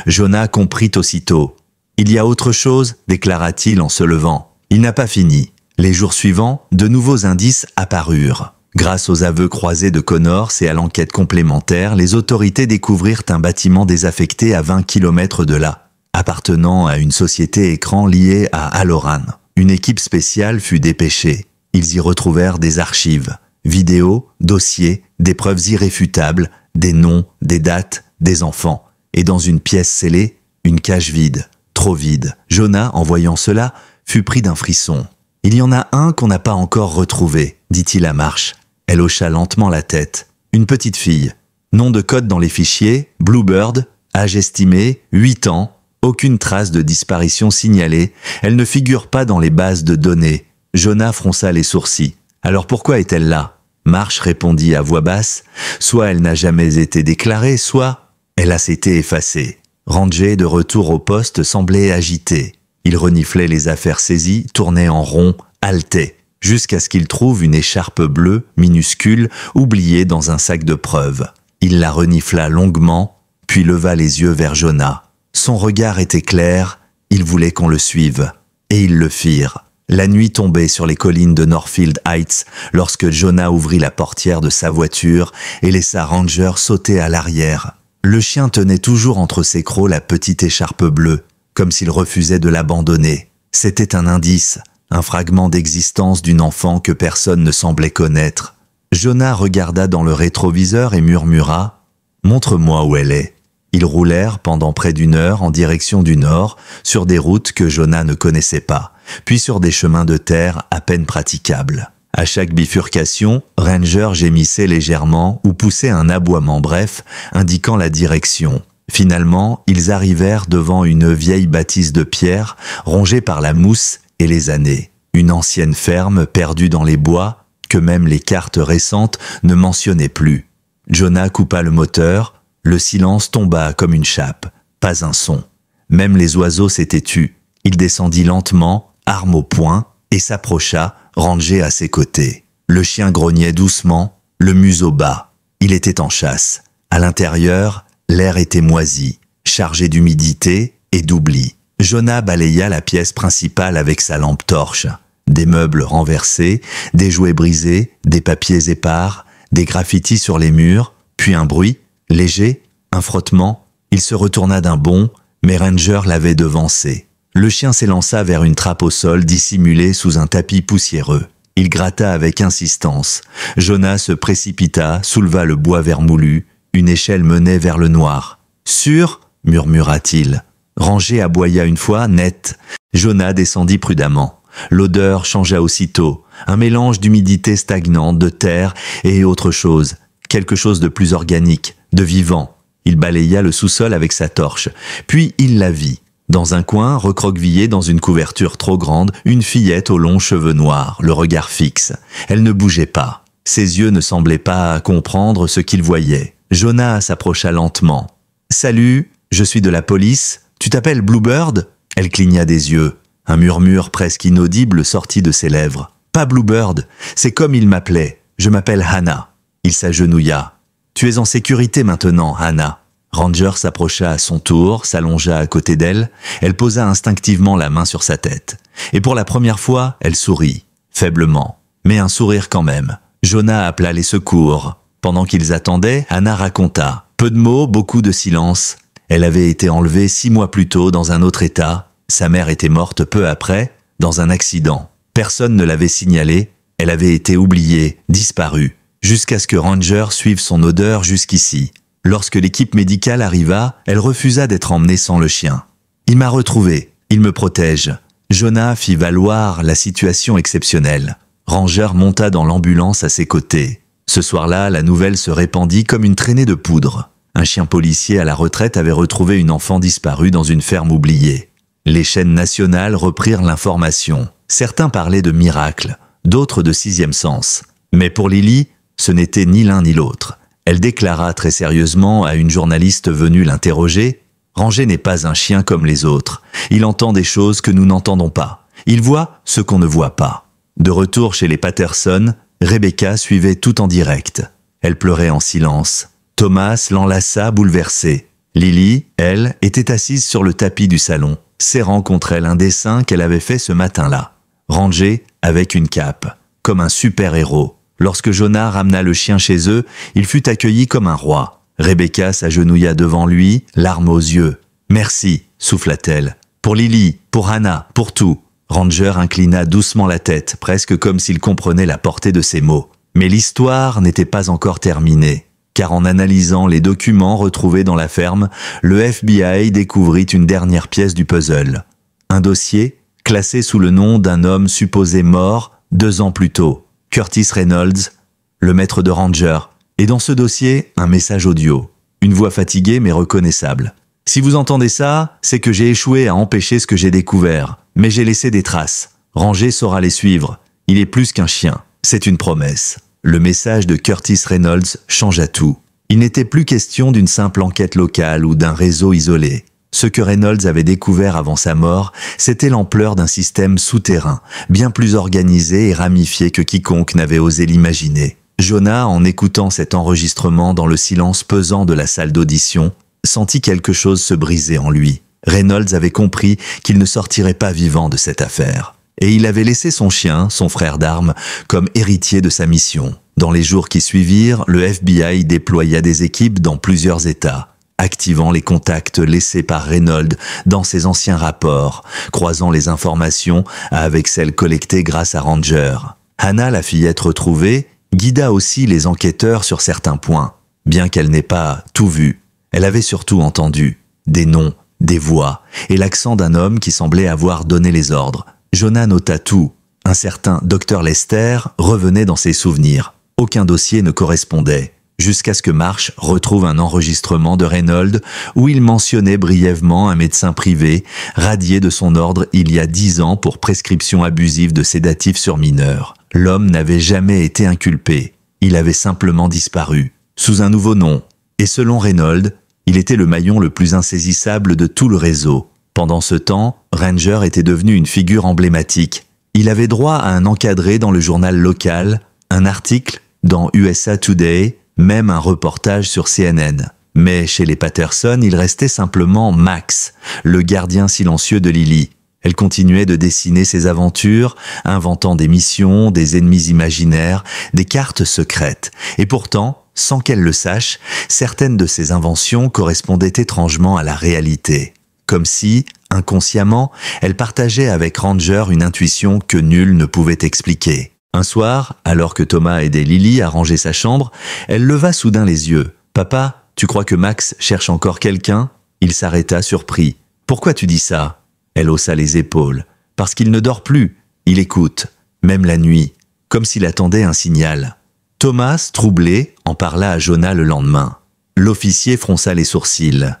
Jonah comprit aussitôt. « Il y a autre chose » déclara-t-il en se levant. Il n'a pas fini. Les jours suivants, de nouveaux indices apparurent. Grâce aux aveux croisés de Connors et à l'enquête complémentaire, les autorités découvrirent un bâtiment désaffecté à 20 km de là, appartenant à une société écran liée à Halloran. Une équipe spéciale fut dépêchée. Ils y retrouvèrent des archives, vidéos, dossiers, des preuves irréfutables, des noms, des dates, des enfants. Et dans une pièce scellée, une cage vide, trop vide. Jonah, en voyant cela, fut pris d'un frisson. « Il y en a un qu'on n'a pas encore retrouvé », dit-il à Marsh. Elle hocha lentement la tête. Une petite fille. Nom de code dans les fichiers, Bluebird, âge estimé, 8 ans, aucune trace de disparition signalée, elle ne figure pas dans les bases de données. Jonah fronça les sourcils. Alors pourquoi est-elle là? Marsh répondit à voix basse. Soit elle n'a jamais été déclarée, soit elle a été effacée. Ranger, de retour au poste, semblait agité. Il reniflait les affaires saisies, tournait en rond, haletait, jusqu'à ce qu'il trouve une écharpe bleue, minuscule, oubliée dans un sac de preuves. Il la renifla longuement, puis leva les yeux vers Jonah. Son regard était clair, il voulait qu'on le suive. Et ils le firent. La nuit tombait sur les collines de Northfield Heights lorsque Jonah ouvrit la portière de sa voiture et laissa Ranger sauter à l'arrière. Le chien tenait toujours entre ses crocs la petite écharpe bleue, comme s'il refusait de l'abandonner. C'était un indice, un fragment d'existence d'une enfant que personne ne semblait connaître. Jonah regarda dans le rétroviseur et murmura « Montre-moi où elle est ». Ils roulèrent pendant près d'une heure en direction du nord, sur des routes que Jonah ne connaissait pas, puis sur des chemins de terre à peine praticables. À chaque bifurcation, Ranger gémissait légèrement ou poussait un aboiement bref, indiquant la direction. Finalement, ils arrivèrent devant une vieille bâtisse de pierre, rongée par la mousse et les années. Une ancienne ferme perdue dans les bois, que même les cartes récentes ne mentionnaient plus. Jonah coupa le moteur, le silence tomba comme une chape, pas un son. Même les oiseaux s'étaient tus. Il descendit lentement, arme au poing, et s'approcha, rangé à ses côtés. Le chien grognait doucement, le museau bas. Il était en chasse. À l'intérieur, l'air était moisi, chargé d'humidité et d'oubli. Jonah balaya la pièce principale avec sa lampe torche. Des meubles renversés, des jouets brisés, des papiers épars, des graffitis sur les murs, puis un bruit, léger, un frottement. Il se retourna d'un bond, mais Ranger l'avait devancé. Le chien s'élança vers une trappe au sol dissimulée sous un tapis poussiéreux. Il gratta avec insistance. Jonah se précipita, souleva le bois vermoulu. Une échelle menait vers le noir. « Sûr ?» murmura-t-il. Ranger aboya une fois, net. Jonah descendit prudemment. L'odeur changea aussitôt. Un mélange d'humidité stagnante, de terre et autre chose. Quelque chose de plus organique, de vivant. Il balaya le sous-sol avec sa torche. Puis il la vit. Dans un coin, recroquevillée dans une couverture trop grande, une fillette aux longs cheveux noirs, le regard fixe. Elle ne bougeait pas. Ses yeux ne semblaient pas comprendre ce qu'il voyait. Jonah s'approcha lentement. « Salut, je suis de la police. Tu t'appelles Bluebird ?» Elle cligna des yeux. Un murmure presque inaudible sortit de ses lèvres. « Pas Bluebird, c'est comme il m'appelait. Je m'appelle Hannah. » Il s'agenouilla. « Tu es en sécurité maintenant, Hannah. » Ranger s'approcha à son tour, s'allongea à côté d'elle. Elle posa instinctivement la main sur sa tête. Et pour la première fois, elle sourit, faiblement, mais un sourire quand même. Jonah appela les secours. Pendant qu'ils attendaient, Hannah raconta. Peu de mots, beaucoup de silence. Elle avait été enlevée 6 mois plus tôt dans un autre état. Sa mère était morte peu après, dans un accident. Personne ne l'avait signalé. Elle avait été oubliée, disparue, jusqu'à ce que Ranger suive son odeur jusqu'ici. Lorsque l'équipe médicale arriva, elle refusa d'être emmenée sans le chien. « Il m'a retrouvé, il me protège. » Jonah fit valoir la situation exceptionnelle. Ranger monta dans l'ambulance à ses côtés. Ce soir-là, la nouvelle se répandit comme une traînée de poudre. Un chien policier à la retraite avait retrouvé une enfant disparue dans une ferme oubliée. Les chaînes nationales reprirent l'information. Certains parlaient de miracle, d'autres de 6e sens. Mais pour Lily, ce n'était ni l'un ni l'autre. Elle déclara très sérieusement à une journaliste venue l'interroger « Ranger n'est pas un chien comme les autres. Il entend des choses que nous n'entendons pas. Il voit ce qu'on ne voit pas. » De retour chez les Patterson, Rebecca suivait tout en direct. Elle pleurait en silence. Thomas l'enlaça bouleversé. Lily, elle, était assise sur le tapis du salon, serrant contre elle un dessin qu'elle avait fait ce matin-là. Rangé avec une cape, comme un super-héros. Lorsque Jonah ramena le chien chez eux, il fut accueilli comme un roi. Rebecca s'agenouilla devant lui, larmes aux yeux. « Merci » souffla-t-elle. « Pour Lily, pour Hannah, pour tout. » Ranger inclina doucement la tête, presque comme s'il comprenait la portée de ses mots. Mais l'histoire n'était pas encore terminée, car en analysant les documents retrouvés dans la ferme, le FBI découvrit une dernière pièce du puzzle. Un dossier, classé sous le nom d'un homme supposé mort 2 ans plus tôt. Curtis Reynolds, le maître de Ranger, et dans ce dossier, un message audio, une voix fatiguée mais reconnaissable. « Si vous entendez ça, c'est que j'ai échoué à empêcher ce que j'ai découvert, mais j'ai laissé des traces. Ranger saura les suivre. Il est plus qu'un chien, c'est une promesse. » Le message de Curtis Reynolds changea tout. Il n'était plus question d'une simple enquête locale ou d'un réseau isolé. Ce que Reynolds avait découvert avant sa mort, c'était l'ampleur d'un système souterrain, bien plus organisé et ramifié que quiconque n'avait osé l'imaginer. Jonah, en écoutant cet enregistrement dans le silence pesant de la salle d'audition, sentit quelque chose se briser en lui. Reynolds avait compris qu'il ne sortirait pas vivant de cette affaire. Et il avait laissé son chien, son frère d'armes, comme héritier de sa mission. Dans les jours qui suivirent, le FBI déploya des équipes dans plusieurs États, activant les contacts laissés par Reynolds dans ses anciens rapports, croisant les informations avec celles collectées grâce à Ranger. Hannah, la fillette retrouvée, guida aussi les enquêteurs sur certains points. Bien qu'elle n'ait pas tout vu, elle avait surtout entendu des noms, des voix et l'accent d'un homme qui semblait avoir donné les ordres. Jonah nota tout. Un certain Dr Lester revenait dans ses souvenirs. Aucun dossier ne correspondait. Jusqu'à ce que Marsh retrouve un enregistrement de Reynolds où il mentionnait brièvement un médecin privé radié de son ordre il y a 10 ans pour prescription abusive de sédatifs sur mineurs. L'homme n'avait jamais été inculpé. Il avait simplement disparu, sous un nouveau nom. Et selon Reynolds, il était le maillon le plus insaisissable de tout le réseau. Pendant ce temps, Ranger était devenu une figure emblématique. Il avait droit à un encadré dans le journal local, un article dans USA Today, même un reportage sur CNN. Mais chez les Patterson, il restait simplement Max, le gardien silencieux de Lily. Elle continuait de dessiner ses aventures, inventant des missions, des ennemis imaginaires, des cartes secrètes. Et pourtant, sans qu'elle le sache, certaines de ses inventions correspondaient étrangement à la réalité. Comme si, inconsciemment, elle partageait avec Ranger une intuition que nul ne pouvait expliquer. Un soir, alors que Thomas aidait Lily à ranger sa chambre, elle leva soudain les yeux. « Papa, tu crois que Max cherche encore quelqu'un ?» Il s'arrêta surpris. « Pourquoi tu dis ça ?» Elle haussa les épaules. « Parce qu'il ne dort plus. Il écoute, même la nuit, comme s'il attendait un signal. » Thomas, troublé, en parla à Jonah le lendemain. L'officier fronça les sourcils.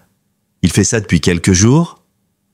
« Il fait ça depuis quelques jours ?»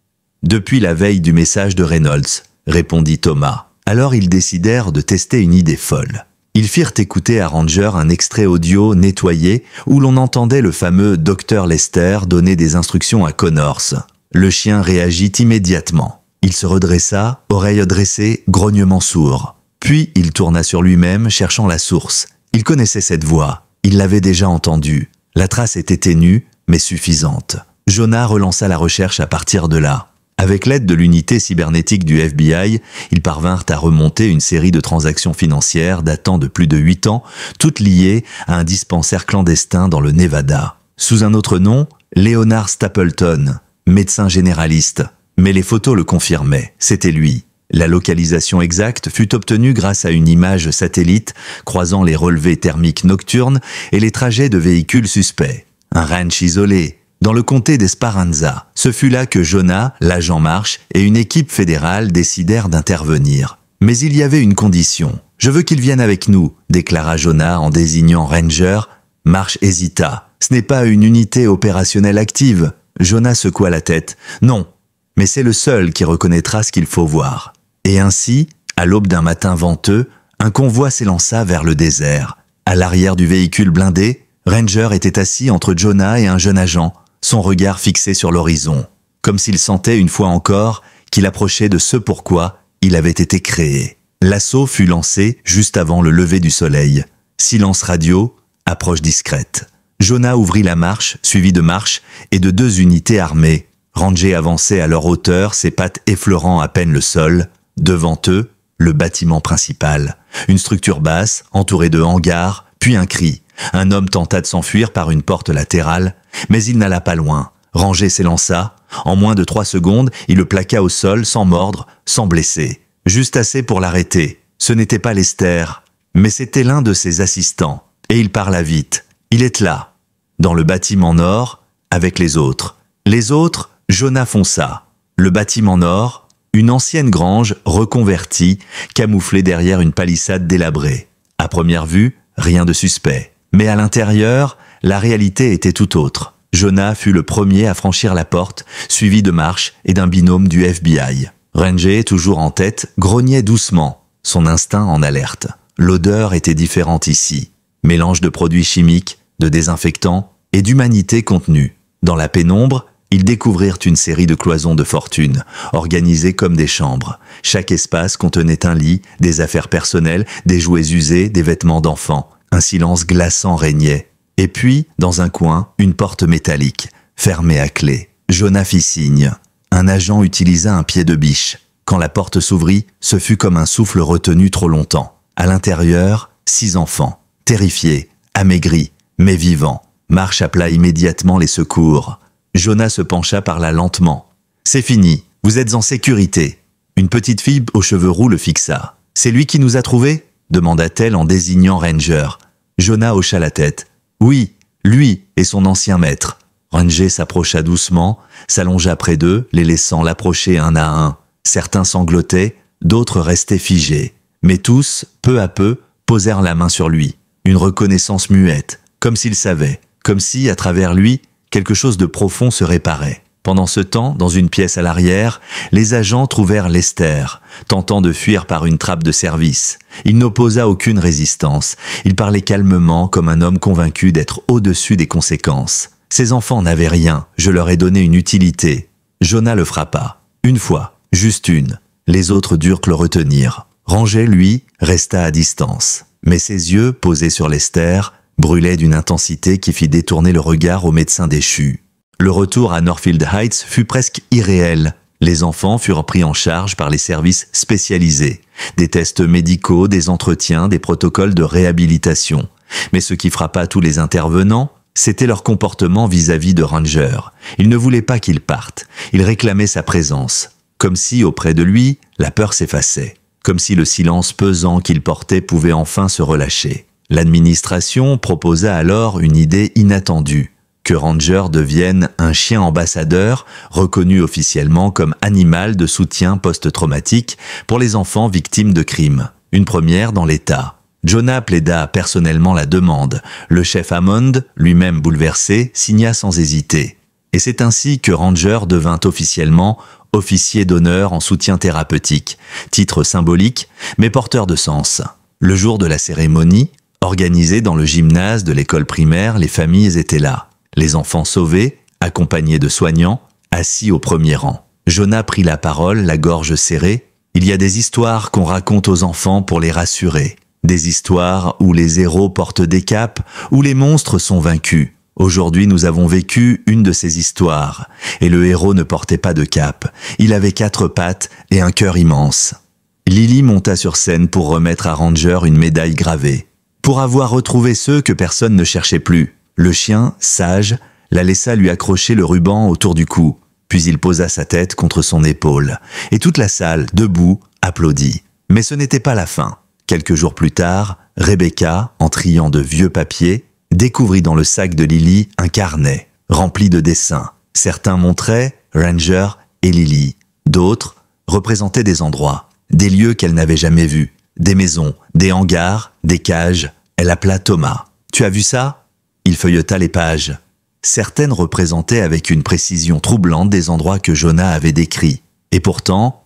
« Depuis la veille du message de Reynolds, » répondit Thomas. Alors ils décidèrent de tester une idée folle. Ils firent écouter à Ranger un extrait audio nettoyé où l'on entendait le fameux Dr Lester donner des instructions à Connors. Le chien réagit immédiatement. Il se redressa, oreille dressée, grognement sourd. Puis il tourna sur lui-même, cherchant la source. Il connaissait cette voix. Il l'avait déjà entendue. La trace était ténue, mais suffisante. Jonah relança la recherche à partir de là. Avec l'aide de l'unité cybernétique du FBI, ils parvinrent à remonter une série de transactions financières datant de plus de 8 ans, toutes liées à un dispensaire clandestin dans le Nevada. Sous un autre nom, Leonard Stapleton, médecin généraliste. Mais les photos le confirmaient, c'était lui. La localisation exacte fut obtenue grâce à une image satellite croisant les relevés thermiques nocturnes et les trajets de véhicules suspects. Un ranch isolé, dans le comté d'Esperanza. Ce fut là que Jonah, l'agent Marsh et une équipe fédérale décidèrent d'intervenir. Mais il y avait une condition. « Je veux qu'il vienne avec nous », déclara Jonah en désignant Ranger. Marsh hésita. « Ce n'est pas une unité opérationnelle active. » Jonah secoua la tête. « Non, mais c'est le seul qui reconnaîtra ce qu'il faut voir. » Et ainsi, à l'aube d'un matin venteux, un convoi s'élança vers le désert. À l'arrière du véhicule blindé, Ranger était assis entre Jonah et un jeune agent, son regard fixé sur l'horizon, comme s'il sentait une fois encore qu'il approchait de ce pourquoi il avait été créé. L'assaut fut lancé juste avant le lever du soleil. Silence radio, approche discrète. Jonah ouvrit la marche, suivi de Marsh et de 2 unités armées. Rangées avançaient à leur hauteur, ses pattes effleurant à peine le sol. Devant eux, le bâtiment principal. Une structure basse, entourée de hangars, puis un cri. Un homme tenta de s'enfuir par une porte latérale, mais il n'alla pas loin. Ranger s'élança. En moins de 3 secondes, il le plaqua au sol sans mordre, sans blesser. Juste assez pour l'arrêter. Ce n'était pas Lester, mais c'était l'un de ses assistants. Et il parla vite. Il est là, dans le bâtiment nord, avec les autres. Les autres, Jonah fonça. Le bâtiment nord, une ancienne grange reconvertie, camouflée derrière une palissade délabrée. À première vue, rien de suspect. Mais à l'intérieur, la réalité était tout autre. Jonah fut le premier à franchir la porte, suivi de Marsh et d'un binôme du FBI. Ranger, toujours en tête, grognait doucement, son instinct en alerte. L'odeur était différente ici. Mélange de produits chimiques, de désinfectants et d'humanité contenue. Dans la pénombre, ils découvrirent une série de cloisons de fortune, organisées comme des chambres. Chaque espace contenait un lit, des affaires personnelles, des jouets usés, des vêtements d'enfants. Un silence glaçant régnait. Et puis, dans un coin, une porte métallique, fermée à clé. Jonah fit signe. Un agent utilisa un pied de biche. Quand la porte s'ouvrit, ce fut comme un souffle retenu trop longtemps. À l'intérieur, 6 enfants, terrifiés, amaigris, mais vivants. Marsh appela immédiatement les secours. Jonah se pencha par là lentement. « C'est fini, vous êtes en sécurité. » Une petite fille aux cheveux roux le fixa. « C'est lui qui nous a trouvés ?» demanda-t-elle en désignant Ranger. Jonah hocha la tête. « Oui, lui et son ancien maître. » Ranger s'approcha doucement, s'allongea près d'eux, les laissant l'approcher un à un. Certains sanglotaient, d'autres restaient figés. Mais tous, peu à peu, posèrent la main sur lui. Une reconnaissance muette, comme s'il savait, comme si, à travers lui, quelque chose de profond se réparait. Pendant ce temps, dans une pièce à l'arrière, les agents trouvèrent Lester, tentant de fuir par une trappe de service. Il n'opposa aucune résistance. Il parlait calmement, comme un homme convaincu d'être au-dessus des conséquences. « Ces enfants n'avaient rien, je leur ai donné une utilité. Jonah le frappa. Une fois, juste une. Les autres durent le retenir. Ranger, lui, resta à distance. Mais ses yeux, posés sur Lester, brûlaient d'une intensité qui fit détourner le regard au médecin déchu. Le retour à Northfield Heights fut presque irréel. Les enfants furent pris en charge par les services spécialisés. Des tests médicaux, des entretiens, des protocoles de réhabilitation. Mais ce qui frappa tous les intervenants, c'était leur comportement vis-à-vis de Ranger. Ils ne voulaient pas qu'il parte. Ils réclamaient sa présence. Comme si, auprès de lui, la peur s'effaçait. Comme si le silence pesant qu'il portait pouvait enfin se relâcher. L'administration proposa alors une idée inattendue. Que Ranger devienne un chien ambassadeur, reconnu officiellement comme animal de soutien post-traumatique pour les enfants victimes de crimes. Une première dans l'État. Jonah plaida personnellement la demande. Le chef Hammond, lui-même bouleversé, signa sans hésiter. Et c'est ainsi que Ranger devint officiellement officier d'honneur en soutien thérapeutique, titre symbolique, mais porteur de sens. Le jour de la cérémonie, organisée dans le gymnase de l'école primaire, les familles étaient là. Les enfants sauvés, accompagnés de soignants, assis au premier rang. Jonah prit la parole, la gorge serrée. Il y a des histoires qu'on raconte aux enfants pour les rassurer. Des histoires où les héros portent des capes, où les monstres sont vaincus. Aujourd'hui, nous avons vécu une de ces histoires. Et le héros ne portait pas de cape. Il avait 4 pattes et un cœur immense. Lily monta sur scène pour remettre à Ranger une médaille gravée. Pour avoir retrouvé ceux que personne ne cherchait plus. Le chien, sage, la laissa lui accrocher le ruban autour du cou. Puis il posa sa tête contre son épaule. Et toute la salle, debout, applaudit. Mais ce n'était pas la fin. Quelques jours plus tard, Rebecca, en triant de vieux papiers, découvrit dans le sac de Lily un carnet, rempli de dessins. Certains montraient Ranger et Lily. D'autres représentaient des endroits, des lieux qu'elle n'avait jamais vus, des maisons, des hangars, des cages. Elle appela Thomas. « Tu as vu ça ?» Il feuilleta les pages. Certaines représentaient avec une précision troublante des endroits que Jonah avait décrits. Et pourtant,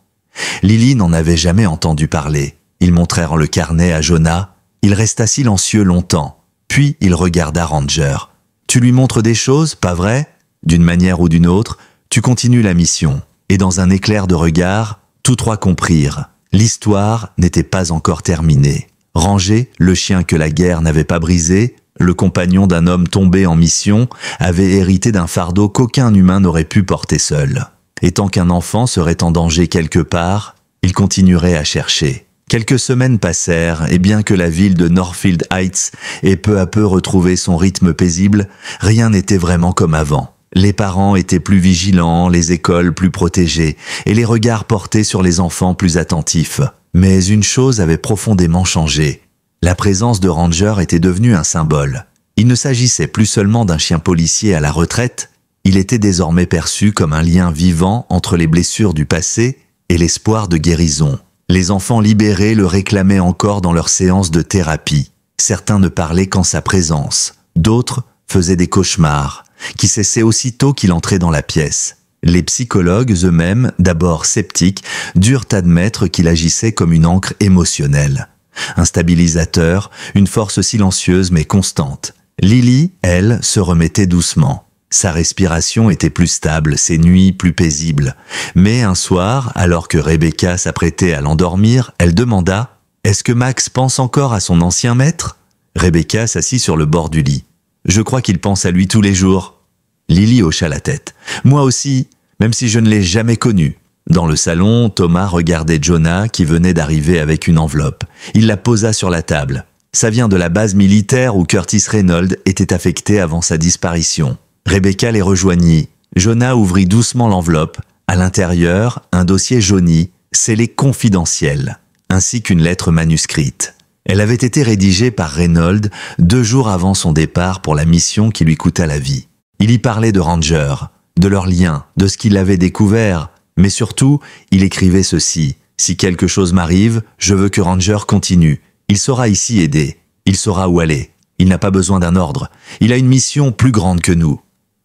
Lily n'en avait jamais entendu parler. Ils montrèrent le carnet à Jonah. Il resta silencieux longtemps. Puis il regarda Ranger. « Tu lui montres des choses, pas vrai ? D'une manière ou d'une autre, tu continues la mission. » Et dans un éclair de regard, tous trois comprirent. L'histoire n'était pas encore terminée. Ranger, le chien que la guerre n'avait pas brisé, le compagnon d'un homme tombé en mission, avait hérité d'un fardeau qu'aucun humain n'aurait pu porter seul. Et tant qu'un enfant serait en danger quelque part, il continuerait à chercher. Quelques semaines passèrent, et bien que la ville de Northfield Heights ait peu à peu retrouvé son rythme paisible, rien n'était vraiment comme avant. Les parents étaient plus vigilants, les écoles plus protégées, et les regards portés sur les enfants plus attentifs. Mais une chose avait profondément changé. La présence de Ranger était devenue un symbole. Il ne s'agissait plus seulement d'un chien policier à la retraite, il était désormais perçu comme un lien vivant entre les blessures du passé et l'espoir de guérison. Les enfants libérés le réclamaient encore dans leurs séances de thérapie. Certains ne parlaient qu'en sa présence. D'autres faisaient des cauchemars, qui cessaient aussitôt qu'il entrait dans la pièce. Les psychologues eux-mêmes, d'abord sceptiques, durent admettre qu'il agissait comme une ancre émotionnelle. Un stabilisateur, une force silencieuse mais constante. Lily, elle, se remettait doucement. Sa respiration était plus stable, ses nuits plus paisibles. Mais un soir, alors que Rebecca s'apprêtait à l'endormir, elle demanda « Est-ce que Max pense encore à son ancien maître ?» Rebecca s'assit sur le bord du lit. « Je crois qu'il pense à lui tous les jours. » Lily hocha la tête. « Moi aussi, même si je ne l'ai jamais connu. » Dans le salon, Thomas regardait Jonah qui venait d'arriver avec une enveloppe. Il la posa sur la table. Ça vient de la base militaire où Curtis Reynolds était affecté avant sa disparition. Rebecca les rejoignit. Jonah ouvrit doucement l'enveloppe. À l'intérieur, un dossier jauni, scellé confidentiel, ainsi qu'une lettre manuscrite. Elle avait été rédigée par Reynolds 2 jours avant son départ pour la mission qui lui coûta la vie. Il y parlait de Ranger, de leur lien, de ce qu'il avait découvert, mais surtout, il écrivait ceci. « Si quelque chose m'arrive, je veux que Ranger continue. Il saura ici aider. Il saura où aller. Il n'a pas besoin d'un ordre. Il a une mission plus grande que nous.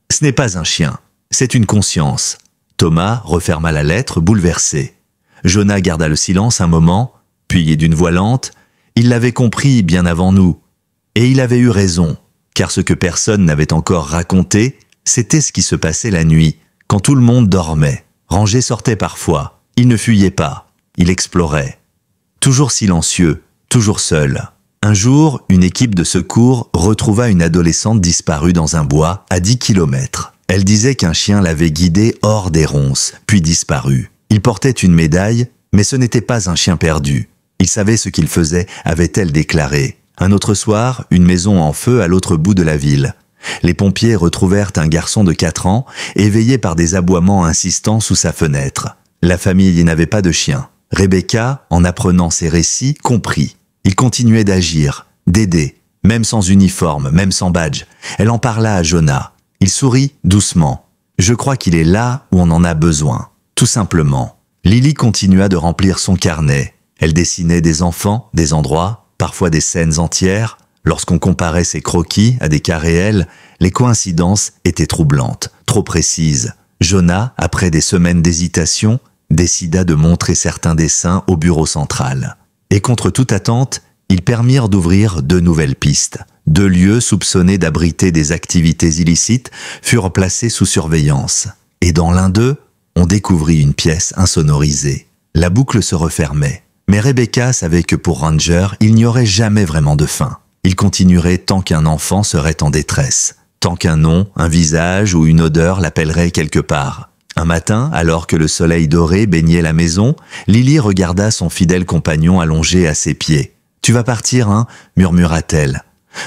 Ce n'est pas un chien. C'est une conscience. » Thomas referma la lettre, bouleversé. Jonah garda le silence un moment, puis d'une voix lente, « Il l'avait compris bien avant nous. Et il avait eu raison, car ce que personne n'avait encore raconté, c'était ce qui se passait la nuit, quand tout le monde dormait. Rangé sortait parfois. Il ne fuyait pas. Il explorait. Toujours silencieux, toujours seul. Un jour, une équipe de secours retrouva une adolescente disparue dans un bois à 10 kilomètres. Elle disait qu'un chien l'avait guidée hors des ronces, puis disparue. Il portait une médaille, mais ce n'était pas un chien perdu. Il savait ce qu'il faisait, avait-elle déclaré. Un autre soir, une maison en feu à l'autre bout de la ville. Les pompiers retrouvèrent un garçon de 4 ans, éveillé par des aboiements insistants sous sa fenêtre. La famille n'avait pas de chien. Rebecca, en apprenant ces récits, comprit. Il continuait d'agir, d'aider, même sans uniforme, même sans badge. Elle en parla à Jonah. Il sourit doucement. « Je crois qu'il est là où on en a besoin. » Tout simplement. Lily continua de remplir son carnet. Elle dessinait des enfants, des endroits, parfois des scènes entières. Lorsqu'on comparait ses croquis à des cas réels, les coïncidences étaient troublantes, trop précises. Jonah, après des semaines d'hésitation, décida de montrer certains dessins au bureau central. Et contre toute attente, ils permirent d'ouvrir 2 nouvelles pistes. 2 lieux soupçonnés d'abriter des activités illicites furent placés sous surveillance. Et dans l'un d'eux, on découvrit une pièce insonorisée. La boucle se refermait. Mais Rebecca savait que pour Ranger, il n'y aurait jamais vraiment de fin. Il continuerait tant qu'un enfant serait en détresse, tant qu'un nom, un visage ou une odeur l'appellerait quelque part. Un matin, alors que le soleil doré baignait la maison, Lily regarda son fidèle compagnon allongé à ses pieds. « Tu vas partir, hein ?» murmura-t-elle.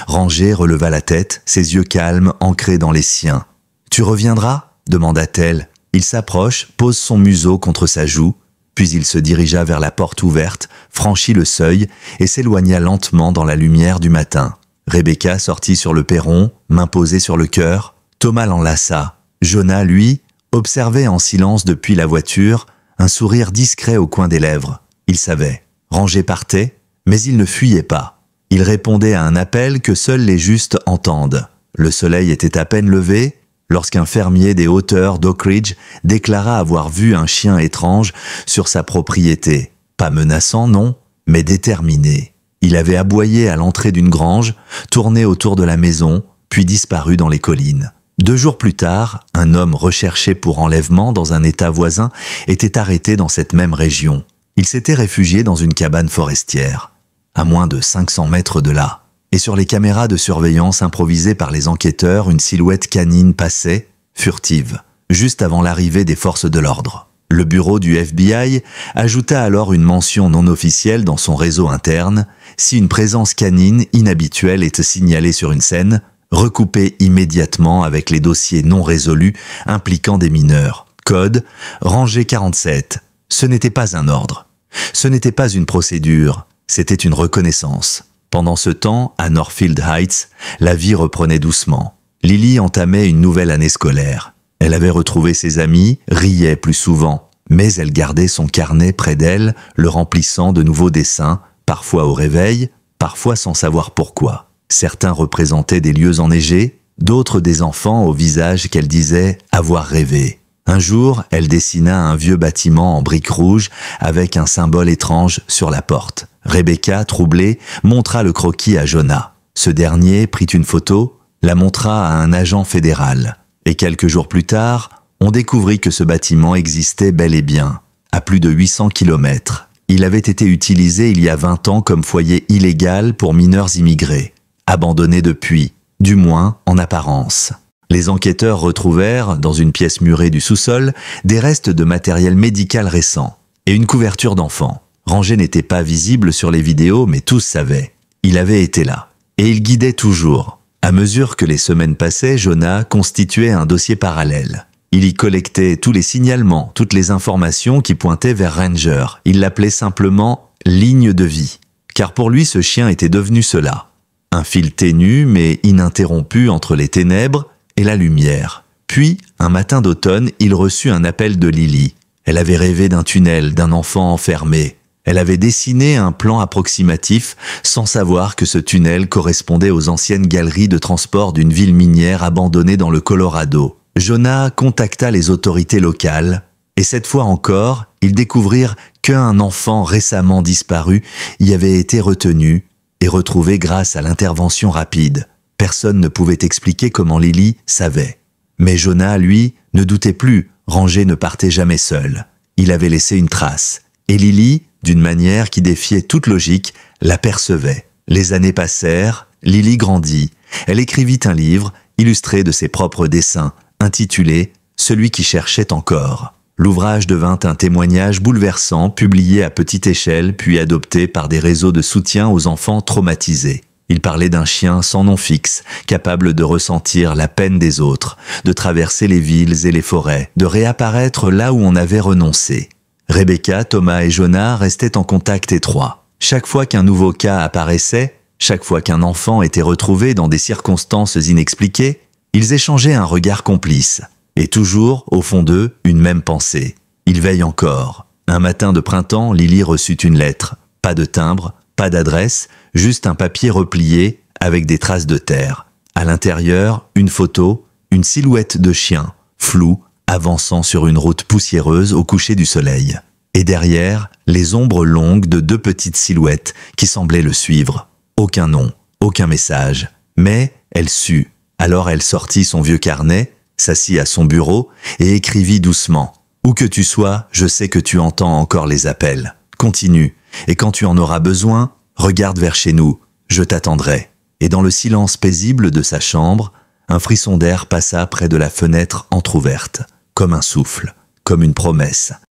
Ranger releva la tête, ses yeux calmes ancrés dans les siens. « Tu reviendras ?» demanda-t-elle. Il s'approche, pose son museau contre sa joue, puis il se dirigea vers la porte ouverte, franchit le seuil et s'éloigna lentement dans la lumière du matin. Rebecca sortit sur le perron, main posée sur le cœur. Thomas l'enlaça. Jonah, lui, observait en silence depuis la voiture, un sourire discret au coin des lèvres. Il savait. Ranger partait, mais il ne fuyait pas. Il répondait à un appel que seuls les justes entendent. Le soleil était à peine levé lorsqu'un fermier des hauteurs d'Oak Ridge déclara avoir vu un chien étrange sur sa propriété. Pas menaçant, non, mais déterminé. Il avait aboyé à l'entrée d'une grange, tourné autour de la maison, puis disparu dans les collines. 2 jours plus tard, un homme recherché pour enlèvement dans un état voisin était arrêté dans cette même région. Il s'était réfugié dans une cabane forestière, à moins de 500 mètres de là. Et sur les caméras de surveillance improvisées par les enquêteurs, une silhouette canine passait, furtive, juste avant l'arrivée des forces de l'ordre. Le bureau du FBI ajouta alors une mention non officielle dans son réseau interne. Si une présence canine inhabituelle était signalée sur une scène, recoupée immédiatement avec les dossiers non résolus impliquant des mineurs. Code rangé 47. Ce n'était pas un ordre. Ce n'était pas une procédure. C'était une reconnaissance. Pendant ce temps, à Northfield Heights, la vie reprenait doucement. Lily entamait une nouvelle année scolaire. Elle avait retrouvé ses amis, riait plus souvent, mais elle gardait son carnet près d'elle, le remplissant de nouveaux dessins, parfois au réveil, parfois sans savoir pourquoi. Certains représentaient des lieux enneigés, d'autres des enfants au visage qu'elle disait avoir rêvé. Un jour, elle dessina un vieux bâtiment en briques rouges avec un symbole étrange sur la porte. Rebecca, troublée, montra le croquis à Jonah. Ce dernier prit une photo, la montra à un agent fédéral. Et quelques jours plus tard, on découvrit que ce bâtiment existait bel et bien, à plus de 800 kilomètres. Il avait été utilisé il y a 20 ans comme foyer illégal pour mineurs immigrés, abandonné depuis, du moins en apparence. Les enquêteurs retrouvèrent, dans une pièce murée du sous-sol, des restes de matériel médical récent et une couverture d'enfant. Ranger n'était pas visible sur les vidéos, mais tous savaient. Il avait été là. Et il guidait toujours. À mesure que les semaines passaient, Jonah constituait un dossier parallèle. Il y collectait tous les signalements, toutes les informations qui pointaient vers Ranger. Il l'appelait simplement « ligne de vie », car pour lui ce chien était devenu cela. Un fil ténu mais ininterrompu entre les ténèbres et la lumière. Puis, un matin d'automne, il reçut un appel de Lily. Elle avait rêvé d'un tunnel, d'un enfant enfermé. Elle avait dessiné un plan approximatif sans savoir que ce tunnel correspondait aux anciennes galeries de transport d'une ville minière abandonnée dans le Colorado. Jonah contacta les autorités locales et cette fois encore, ils découvrirent qu'un enfant récemment disparu y avait été retenu et retrouvé grâce à l'intervention rapide. Personne ne pouvait expliquer comment Lily savait. Mais Jonah, lui, ne doutait plus. Ranger ne partait jamais seul. Il avait laissé une trace. Et Lily, d'une manière qui défiait toute logique, l'apercevait. Les années passèrent, Lily grandit. Elle écrivit un livre, illustré de ses propres dessins, intitulé « Celui qui cherchait encore ». L'ouvrage devint un témoignage bouleversant, publié à petite échelle, puis adopté par des réseaux de soutien aux enfants traumatisés. Il parlait d'un chien sans nom fixe, capable de ressentir la peine des autres, de traverser les villes et les forêts, de réapparaître là où on avait renoncé. Rebecca, Thomas et Jonah restaient en contact étroit. Chaque fois qu'un nouveau cas apparaissait, chaque fois qu'un enfant était retrouvé dans des circonstances inexpliquées, ils échangeaient un regard complice. Et toujours, au fond d'eux, une même pensée. Il veille encore. Un matin de printemps, Lily reçut une lettre. Pas de timbre, pas d'adresse, juste un papier replié avec des traces de terre. À l'intérieur, une photo, une silhouette de chien, floue, avançant sur une route poussiéreuse au coucher du soleil. Et derrière, les ombres longues de deux petites silhouettes qui semblaient le suivre. Aucun nom, aucun message. Mais elle sut. Alors elle sortit son vieux carnet, s'assit à son bureau et écrivit doucement. « Où que tu sois, je sais que tu entends encore les appels. Continue. Et quand tu en auras besoin, regarde vers chez nous, je t'attendrai. » Et dans le silence paisible de sa chambre, un frisson d'air passa près de la fenêtre entr'ouverte, comme un souffle, comme une promesse.